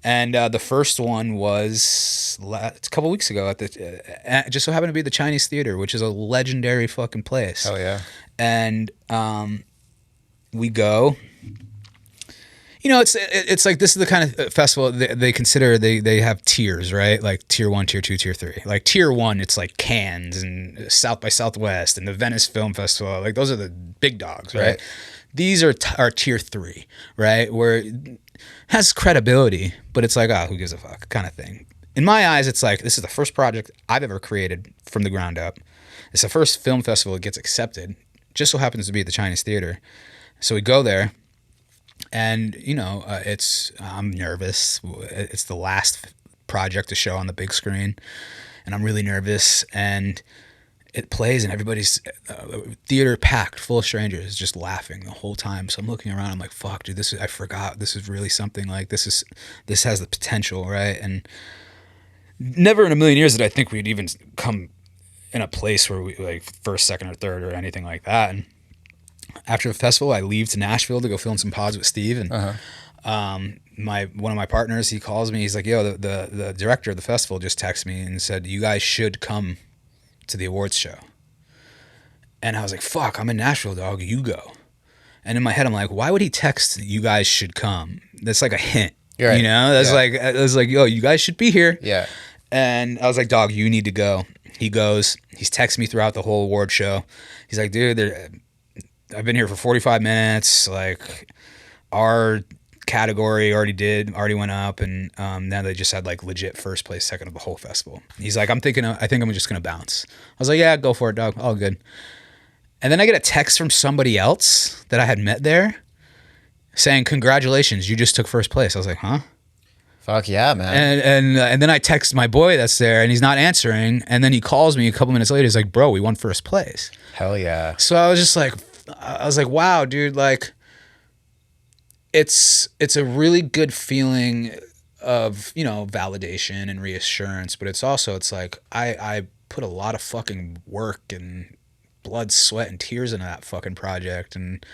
And the first one was a couple weeks ago at the just so happened to be the Chinese Theater, which is a legendary fucking place. Oh yeah. And we go. You know, it's like this is the kind of festival they consider, they have tiers, right? Like tier 1, tier 2, tier 3. Like tier 1, it's like Cannes and South by Southwest and the Venice Film Festival. Like those are the big dogs, right? These are tier 3, right? Where it has credibility, but it's like, who gives a fuck kind of thing. In my eyes, it's like, this is the first project I've ever created from the ground up. It's the first film festival that gets accepted. Just so happens to be at the Chinese Theater. So we go there. And, you know, I'm nervous. It's the last project to show on the big screen. And I'm really nervous. And it plays and everybody's theater packed, full of strangers, just laughing the whole time. So I'm looking around. I'm like, fuck, dude, I forgot. This is really something. Like, this has the potential, right? And never in a million years did I think we'd even come in a place where we, like, first, second, or third or anything like that. And after the festival, I leave to Nashville to go film some pods with Steve, and one of my partners, he calls me. He's like, "Yo, the director of the festival just texted me and said you guys should come to the awards show." And I was like, "Fuck, I'm in Nashville, dog. You go." And in my head, I'm like, "Why would he text you guys should come? That's like a hint, right. You know? That's like, I was like, yo, you guys should be here." Yeah. And I was like, "Dog, you need to go." He goes. He's texting me throughout the whole award show. He's like, "Dude, I've been here for 45 minutes. Like, our category already went up, and now they just had like legit first place, second of the whole festival." He's like, I think I'm just gonna bounce." I was like, "Yeah, go for it, dog. All good." And then I get a text from somebody else that I had met there saying, "Congratulations, you just took first place." I was like, "Huh?" Fuck yeah, man. And then I text my boy that's there, and he's not answering. And then he calls me a couple minutes later. He's like, "Bro, we won first place." Hell yeah. So I was like, wow, dude, like it's a really good feeling of, you know, validation and reassurance, but it's like I put a lot of fucking work and blood, sweat, and tears into that fucking project, and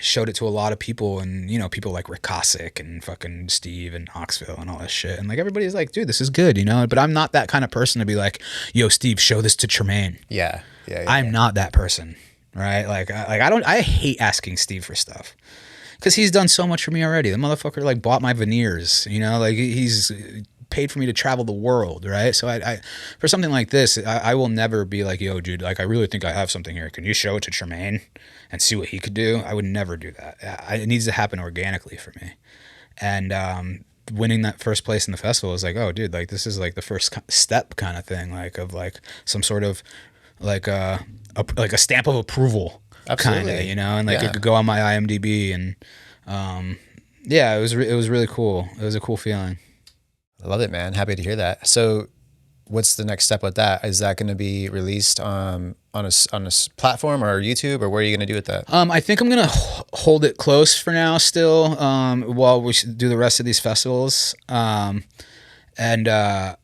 showed it to a lot of people, and, you know, people like Rick Cossack and fucking Steve and Knoxville and all this shit, and like everybody's like, "Dude, this is good," you know, but I'm not that kind of person to be like, "Yo, Steve, show this to Tremaine." Yeah. I'm not that person, right? I hate asking Steve for stuff because he's done so much for me already. The motherfucker like bought my veneers, you know, like he's paid for me to travel the world, right? So I for something like this, I will never be like, "Yo, dude, like I really think I have something here. Can you show it to Tremaine and see what he could do?" I would never do that. It needs to happen organically for me. And winning that first place in the festival is like, oh, dude, like this is like the first step kind of thing, like of like some sort of like a stamp of approval, kind of, you know, and like it could go on my IMDb, and yeah, it was really cool. It was a cool feeling. I love it, man. Happy to hear that. So what's the next step with that? Is that going to be released on a platform or YouTube, or what are you going to do with that? I think I'm gonna hold it close for now, still, while we do the rest of these festivals. And I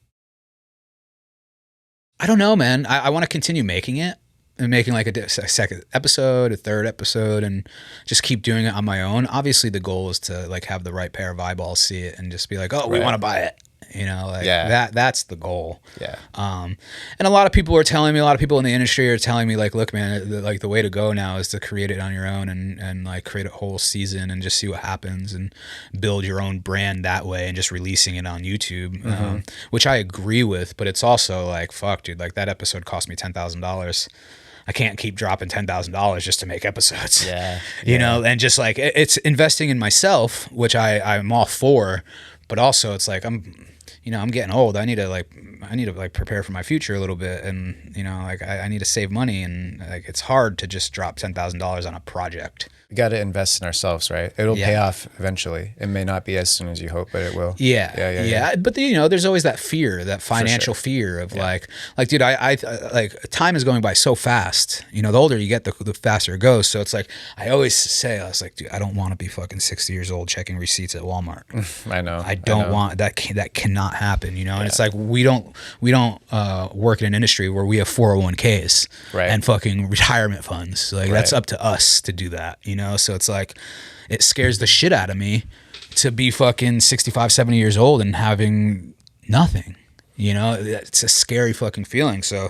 don't know, man. I want to continue making it and making like a second episode, a third episode, and just keep doing it on my own. Obviously, the goal is to like have the right pair of eyeballs see it and just be like, oh, we want to buy it. You know, like that's the goal. Yeah. And a lot of people are telling me, a lot of people in the industry are telling me like, look, man, the way to go now is to create it on your own and like create a whole season and just see what happens and build your own brand that way and just releasing it on YouTube, which I agree with, but it's also like, fuck, dude, like that episode cost me $10,000. I can't keep dropping $10,000 just to make episodes. Yeah. You know, and just like it's investing in myself, which I'm all for, but also it's like I'm getting old. I need to like prepare for my future a little bit, and you know, like I need to save money, and like it's hard to just drop $10,000 on a project. We got to invest in ourselves, right? It'll pay off eventually. It may not be as soon as you hope, but it will. Yeah. But you know, there's always that fear, that financial fear of like, dude, I like time is going by so fast. You know, the older you get, the faster it goes. So it's like, I always say, I was like, dude, I don't want to be fucking 60 years old checking receipts at Walmart. I know. I don't want that. That cannot happen. You know, and it's like we don't work in an industry where we have 401ks and fucking retirement funds. Like that's up to us to do that. You know, so it's like, it scares the shit out of me to be fucking 65, 70 years old and having nothing, you know. It's a scary fucking feeling. So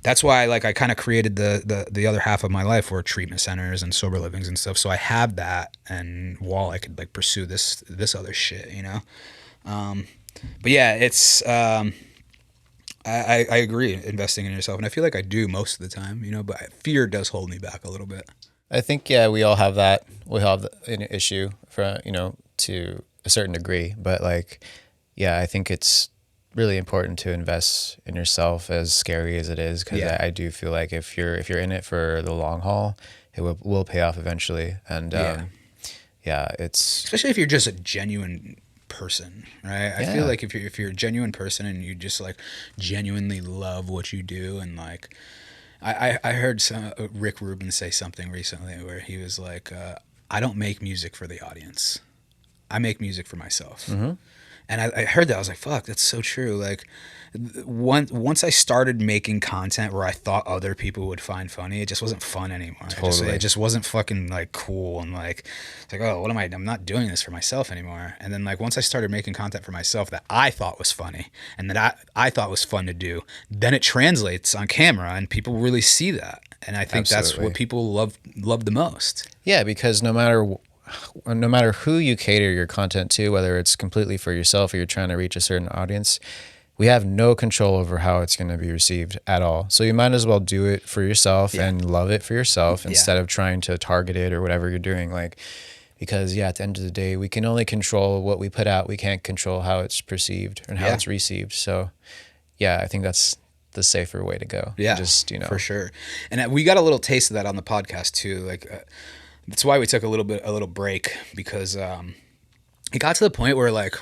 that's why like I kind of created the other half of my life were treatment centers and sober livings and stuff. So I have that, and while I could like pursue this other shit, you know. But yeah, it's I agree, investing in yourself, and I feel like I do most of the time, you know, but fear does hold me back a little bit. I think, we all have that. We all have an issue for, you know, to a certain degree, but like, I think it's really important to invest in yourself, as scary as it is. Cause I do feel like if you're in it for the long haul, it will pay off eventually. And, it's especially if you're just a genuine person, right? I feel like if you're a genuine person and you just like genuinely love what you do, and like, I heard Rick Rubin say something recently where he was like, I don't make music for the audience. I make music for myself. Mm-hmm. And I heard that. I was like, fuck, that's so true. Like, once I started making content where I thought other people would find funny, it just wasn't fun anymore. Totally. It just wasn't fucking like cool. And like, it's like, oh, I'm not doing this for myself anymore. And then like, once I started making content for myself that I thought was funny and that I thought was fun to do, then it translates on camera and people really see that. And I think that's what people love the most. Yeah, because no matter who you cater your content to, whether it's completely for yourself or you're trying to reach a certain audience, we have no control over how it's going to be received at all. So you might as well do it for yourself and love it for yourself instead of trying to target it or whatever you're doing. Like, because at the end of the day, we can only control what we put out. We can't control how it's perceived and how it's received. So I think that's the safer way to go. Yeah, just, you know, for sure. And we got a little taste of that on the podcast too. Like, that's why we took a little break, because it got to the point where like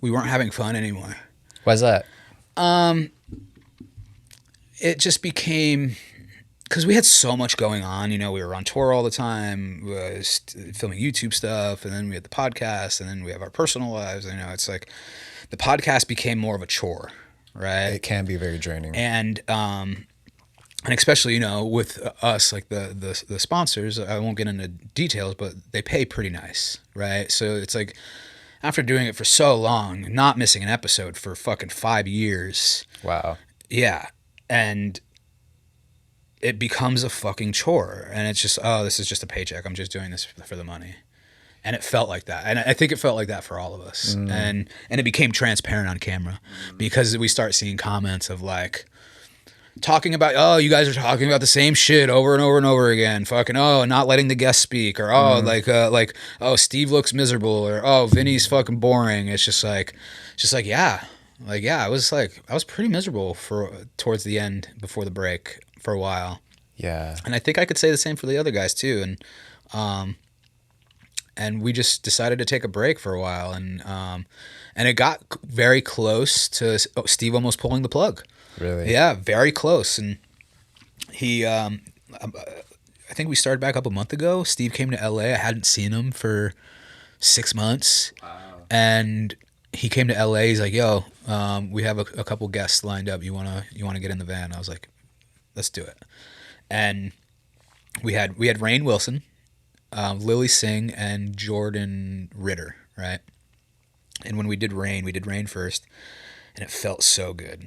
we weren't having fun anymore. Why's that? It just became, because we had so much going on. You know, we were on tour all the time, we was filming YouTube stuff, and then we had the podcast, and then we have our personal lives. You know, it's like the podcast became more of a chore, right? It can be very draining. And especially, you know, with us, like the sponsors, I won't get into details, but they pay pretty nice, right? So it's like, after doing it for so long, not missing an episode for fucking 5 years. Wow. Yeah. And it becomes a fucking chore. And it's just, oh, this is just a paycheck. I'm just doing this for the money. And it felt like that. And I think it felt like that for all of us. And it became transparent on camera, because we start seeing comments of like, talking about, oh, you guys are talking about the same shit over and over and over again. Fucking, oh, not letting the guest speak, or like, oh, Steve looks miserable, or oh, Vinny's fucking boring. It's just like, I was pretty miserable towards the end before the break for a while. Yeah. And I think I could say the same for the other guys too. And and we just decided to take a break for a while, and it got very close to Steve almost pulling the plug. Really? Yeah, very close. And he, I think we started back up a month ago. Steve came to LA. I hadn't seen him for 6 months. Wow. And he came to LA. He's like, yo, we have a couple guests lined up. You wanna get in the van? I was like, let's do it. And we had Rainn Wilson, Lily Singh, and Jordan Ritter, right? And when we did Rainn first, and it felt so good.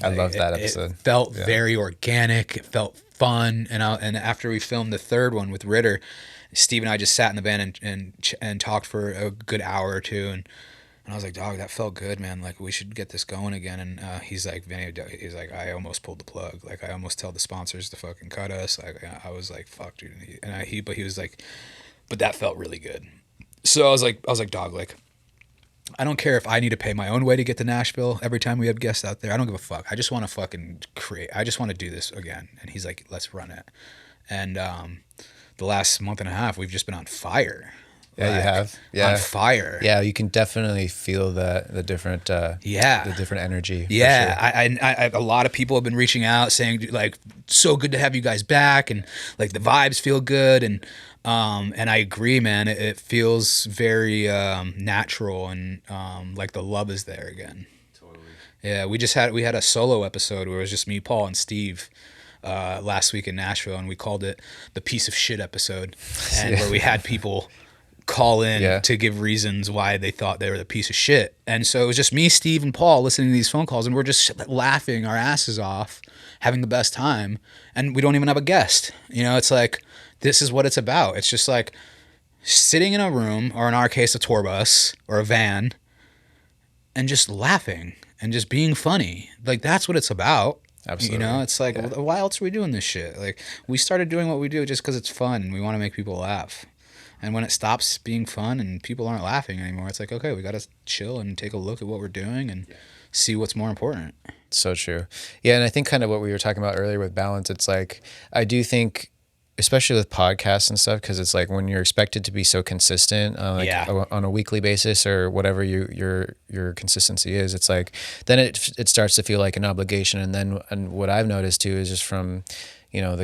I love that episode. It felt very organic. It felt fun. And after we filmed the third one with Ritter, Steve and I just sat in the van and talked for a good hour or two. And I was like, dog, that felt good, man. Like, we should get this going again. And he's like, Vinny, I almost pulled the plug. Like, I almost tell the sponsors to fucking cut us. Like, I was like, fuck, dude. But he was like, but that felt really good. So I was like, dog, like, I don't care if I need to pay my own way to get to Nashville every time we have guests out there. I don't give a fuck. I just want to fucking create. I just want to do this again. And he's like, let's run it. And the last month and a half, we've just been on fire. Yeah, you have. Yeah. On fire. Yeah, you can definitely feel the different the different energy. Yeah, for sure. I a lot of people have been reaching out saying like, so good to have you guys back, and like the vibes feel good, and I agree, man. It feels very natural, and like the love is there again. Totally. Yeah, we had a solo episode where it was just me, Paul, and Steve. Last week in Nashville, and we called it the piece of shit episode, and where we had people call in to give reasons why they thought they were the piece of shit. And so it was just me, Steve, and Paul listening to these phone calls, and we're just laughing our asses off, having the best time, and we don't even have a guest. You know, it's like, this is what it's about. It's just like sitting in a room, or in our case, a tour bus or a van, and just laughing and just being funny. Like, that's what it's about. Absolutely. You know, it's like, why else are we doing this shit? Like, we started doing what we do just because it's fun and we want to make people laugh. And when it stops being fun and people aren't laughing anymore, it's like, okay, we got to chill and take a look at what we're doing and see what's more important. So true. Yeah, and I think kind of what we were talking about earlier with balance, it's like, I do think, especially with podcasts and stuff, because it's like when you're expected to be so consistent on a weekly basis or whatever your consistency is, it's like, then it starts to feel like an obligation. And what I've noticed too is just from, you know,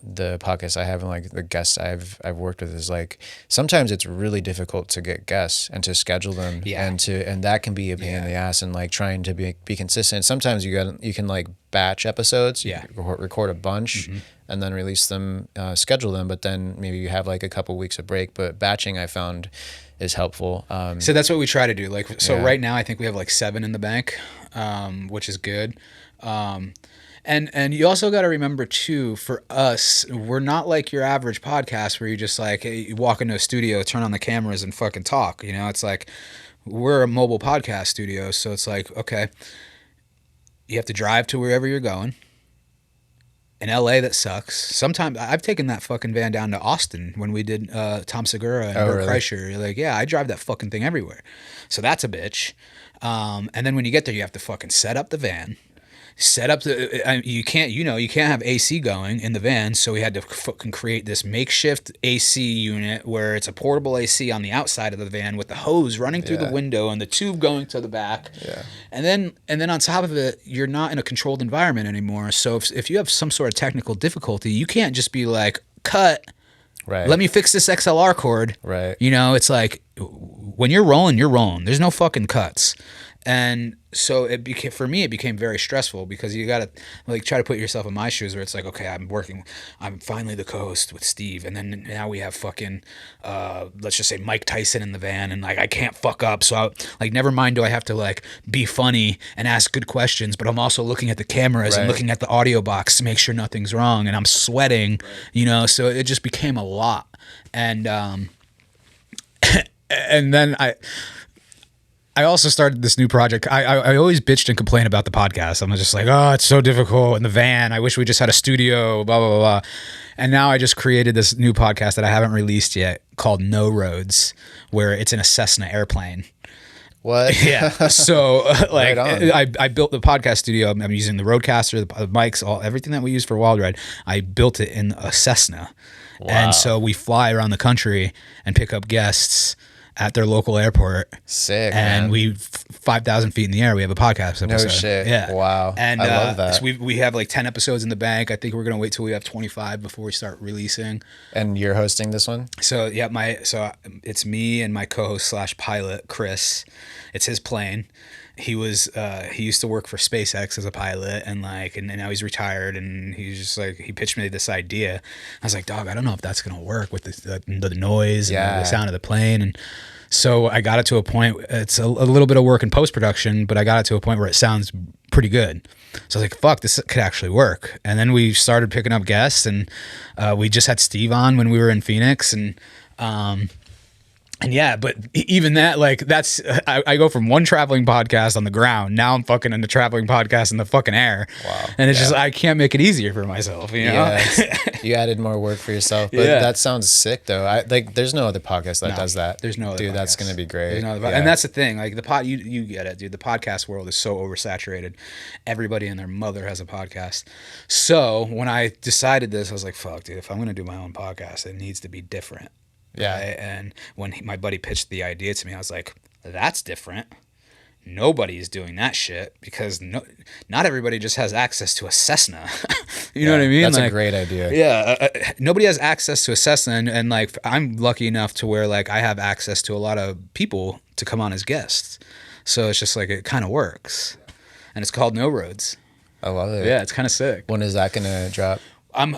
the podcasts I have and like the guests I've worked with is like, sometimes it's really difficult to get guests and to schedule them and that can be a pain in the ass, and like trying to be consistent. Sometimes you can like batch episodes, record a bunch and then release them, schedule them, but then maybe you have like a couple weeks of break. But batching I found is helpful. So that's what we try to do. Like, so right now I think we have like 7 in the bank, which is good. And you also got to remember too, for us, we're not like your average podcast where you just like, hey, you walk into a studio, turn on the cameras and fucking talk. You know, it's like, we're a mobile podcast studio. So it's like, okay, you have to drive to wherever you're going. In LA, that sucks. Sometimes I've taken that fucking van down to Austin when we did Tom Segura and Bert Kreischer. You're like, yeah, I drive that fucking thing everywhere. So that's a bitch. And then when you get there, you have to fucking set up the van. Set up you can't have AC going in the van, so we had to fucking create this makeshift AC unit where it's a portable AC on the outside of the van with the hose running through the window and the tube going to the back. And then on top of it, you're not in a controlled environment anymore. So if you have some sort of technical difficulty, you can't just be like, cut. Right. Let me fix this XLR cord. Right. You know, it's like, when you're rolling, you're rolling. There's no fucking cuts. And so it became very stressful, because you got to like try to put yourself in my shoes where it's like, okay, I'm finally the co-host with Steve. And then now we have fucking, let's just say Mike Tyson in the van, and like, I can't fuck up. So never mind, do I have to like be funny and ask good questions, but I'm also looking at the cameras and looking at the audio box to make sure nothing's wrong. And I'm sweating, you know, so it just became a lot. And, and then I also started this new project. I always bitched and complained about the podcast. I'm just like, oh, it's so difficult in the van. I wish we just had a studio, blah, blah, blah, blah. And now I just created this new podcast that I haven't released yet called No Roads, where it's in a Cessna airplane. What? Yeah. So like Right on. I built the podcast studio. I'm using the Rodecaster, the mics, everything that we use for Wild Ride. I built it in a Cessna. Wow. And so we fly around the country and pick up guests at their local airport. Sick, and man. we 5,000 feet in the air. We have a podcast episode. No shit. Yeah. Wow. And I love that. So we have like 10 episodes in the bank. I think we're gonna wait till we have 25 before we start releasing. And you're hosting this one? So yeah, it's me and my co-host / pilot Chris. It's his plane. He used to work for SpaceX as a pilot, and now he's retired, and he's just like, he pitched me this idea. I was like, dog, I don't know if that's gonna work with the noise and the sound of the plane. And so I got it to a point. It's a little bit of work in post-production, but I got it to a point where it sounds pretty good. So I was like, fuck, this could actually work. And then we started picking up guests, and we just had Steve on when we were in Phoenix, and yeah, but even that, like, that's, I go from one traveling podcast on the ground. Now I'm fucking in the traveling podcast in the fucking air. Wow. And it's just, I can't make it easier for myself, you know? Yeah, you added more work for yourself. But that sounds sick, though. There's no other podcast that does that. There's no other Dude, podcast. that's going to be great. There's no other And that's the thing. Like, you get it, dude. The podcast world is so oversaturated. Everybody and their mother has a podcast. So when I decided this, I was like, fuck, dude, if I'm going to do my own podcast, it needs to be different. Yeah. Right? And when my buddy pitched the idea to me, I was like, that's different. Nobody's doing that shit, because not everybody just has access to a Cessna. You know what I mean? That's a great idea. Yeah. Nobody has access to a Cessna. And like, I'm lucky enough to where like I have access to a lot of people to come on as guests. So it's just like, it kind of works. And it's called No Roads. I love it. Yeah. It's kind of sick. When is that going to drop?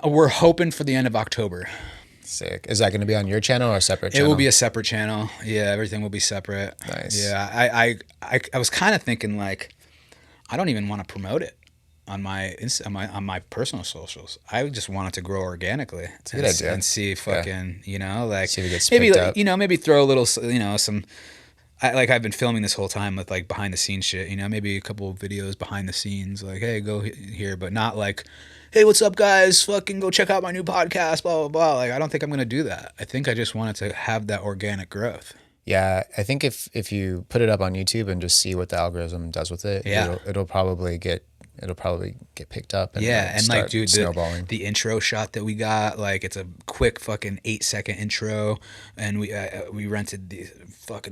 We're hoping for the end of October. Sick. Is that going to be on your channel or a separate channel? It will be a separate channel. Yeah, everything will be separate. Nice. Yeah, I was kind of thinking like, I don't even want to promote it on my personal socials. I just want it to grow organically. It's a good idea. And see fucking, you know, like see if it gets maybe picked like, up. you know, maybe throw a little, you know, some. I've been filming this whole time with like behind the scenes shit. You know, maybe a couple of videos behind the scenes, like, hey, go here, but not like, hey, what's up, guys? Fucking go check out my new podcast, blah, blah, blah. Like, I don't think I'm going to do that. I think I just wanted to have that organic growth. Yeah, I think if you put it up on YouTube and just see what the algorithm does with it, it'll probably get picked up. And and like, dude, snowballing. The intro shot that we got, like, it's a quick fucking 8-second intro, and we rented the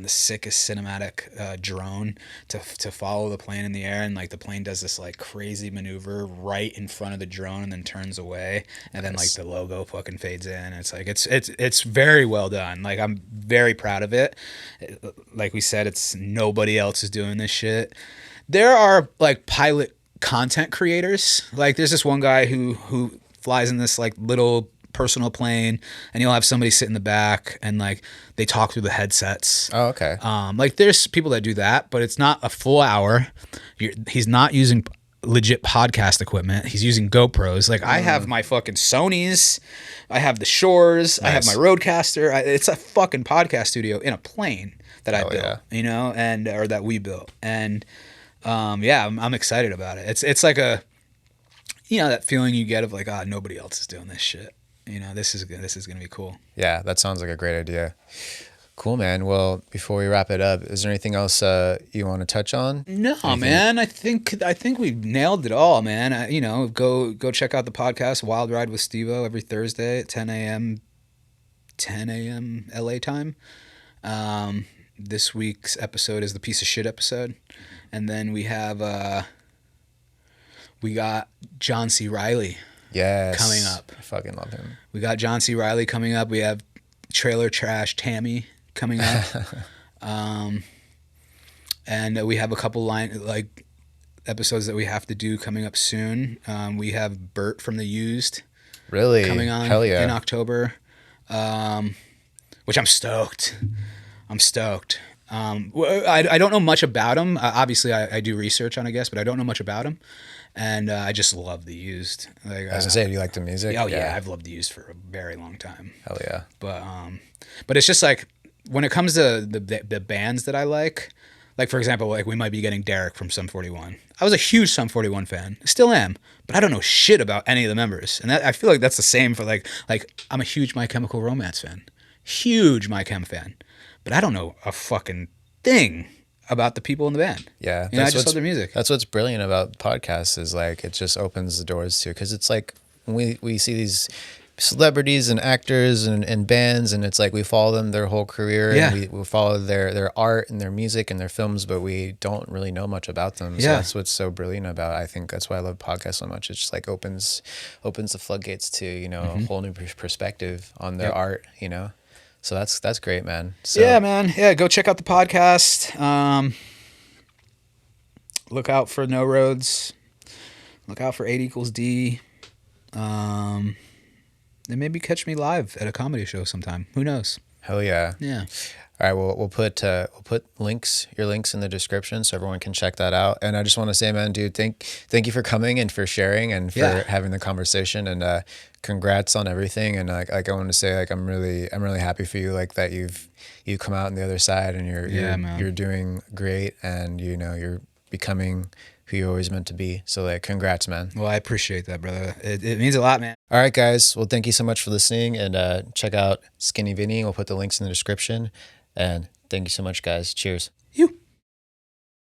sickest cinematic drone to follow the plane in the air, and like the plane does this like crazy maneuver right in front of the drone and then turns away, and then like the logo fucking fades in. It's like it's very well done. Like, I'm very proud of it. Like we said, it's nobody else is doing this shit. There are like pilot content creators. Like, there's this one guy who flies in this like little personal plane, and he'll have somebody sit in the back and like they talk through the headsets. Oh, okay. Like, there's people that do that, but it's not a full hour. He's not using legit podcast equipment. He's using GoPros. Like, I have my fucking Sonys, I have the Shores, nice. I have my Rodecaster. It's a fucking podcast studio in a plane that I built, you know, or that we built. And I'm excited about it. It's like a, you know, that feeling you get of like, nobody else is doing this shit. You know, this is gonna be cool. Yeah, that sounds like a great idea. Cool, man. Well, before we wrap it up, is there anything else you want to touch on? No, man. I think we've nailed it all, man. You know, go check out the podcast Wild Ride with Steve-O every Thursday at 10 a.m. LA time. This week's episode is the piece of shit episode. And then we got John C. Reilly coming up. I fucking love him. We got John C. Reilly coming up. We have Trailer Trash Tammy coming up. And we have a couple episodes that we have to do coming up soon. We have Bert from the Used coming on in October, which I'm stoked. I don't know much about him. Obviously, I do research on a guest, but I don't know much about him. And I just love the Used. Like, I was gonna say, do you like the music? Oh yeah, I've loved the Used for a very long time. Hell yeah. But it's just like, when it comes to the bands that I like for example, like, we might be getting Derek from Sum 41. I was a huge Sum 41 fan, still am, but I don't know shit about any of the members. And I feel like that's the same for like I'm a huge My Chemical Romance fan, huge My Chem fan. But I don't know a fucking thing about the people in the band. Yeah, I just love their music. That's what's brilliant about podcasts is like it just opens the doors to, because it's like when we see these celebrities and actors and bands, and it's like we follow them their whole career, and we follow their art and their music and their films, but we don't really know much about them. So that's what's so brilliant about it. I think that's why I love podcasts so much. It just like opens the floodgates to, you know, a whole new perspective on their art, you know. So that's great, man. So, yeah, man. Yeah, go check out the podcast. Look out for No Roads. Look out for 8=D. And maybe catch me live at a comedy show sometime. Who knows? Hell yeah. Yeah. All right, well, we'll put your links in the description so everyone can check that out. And I just want to say, man, dude, thank you for coming and for sharing and for having the conversation, and congrats on everything. And like I want to say, like I'm really happy for you, like that you've come out on the other side, and you're doing great, and you know you're becoming who you always meant to be. So like, congrats, man. Well, I appreciate that, brother. It means a lot, man. All right, guys. Well, thank you so much for listening, and check out Skinny Vinny. We'll put the links in the description. And thank you so much, guys. Cheers.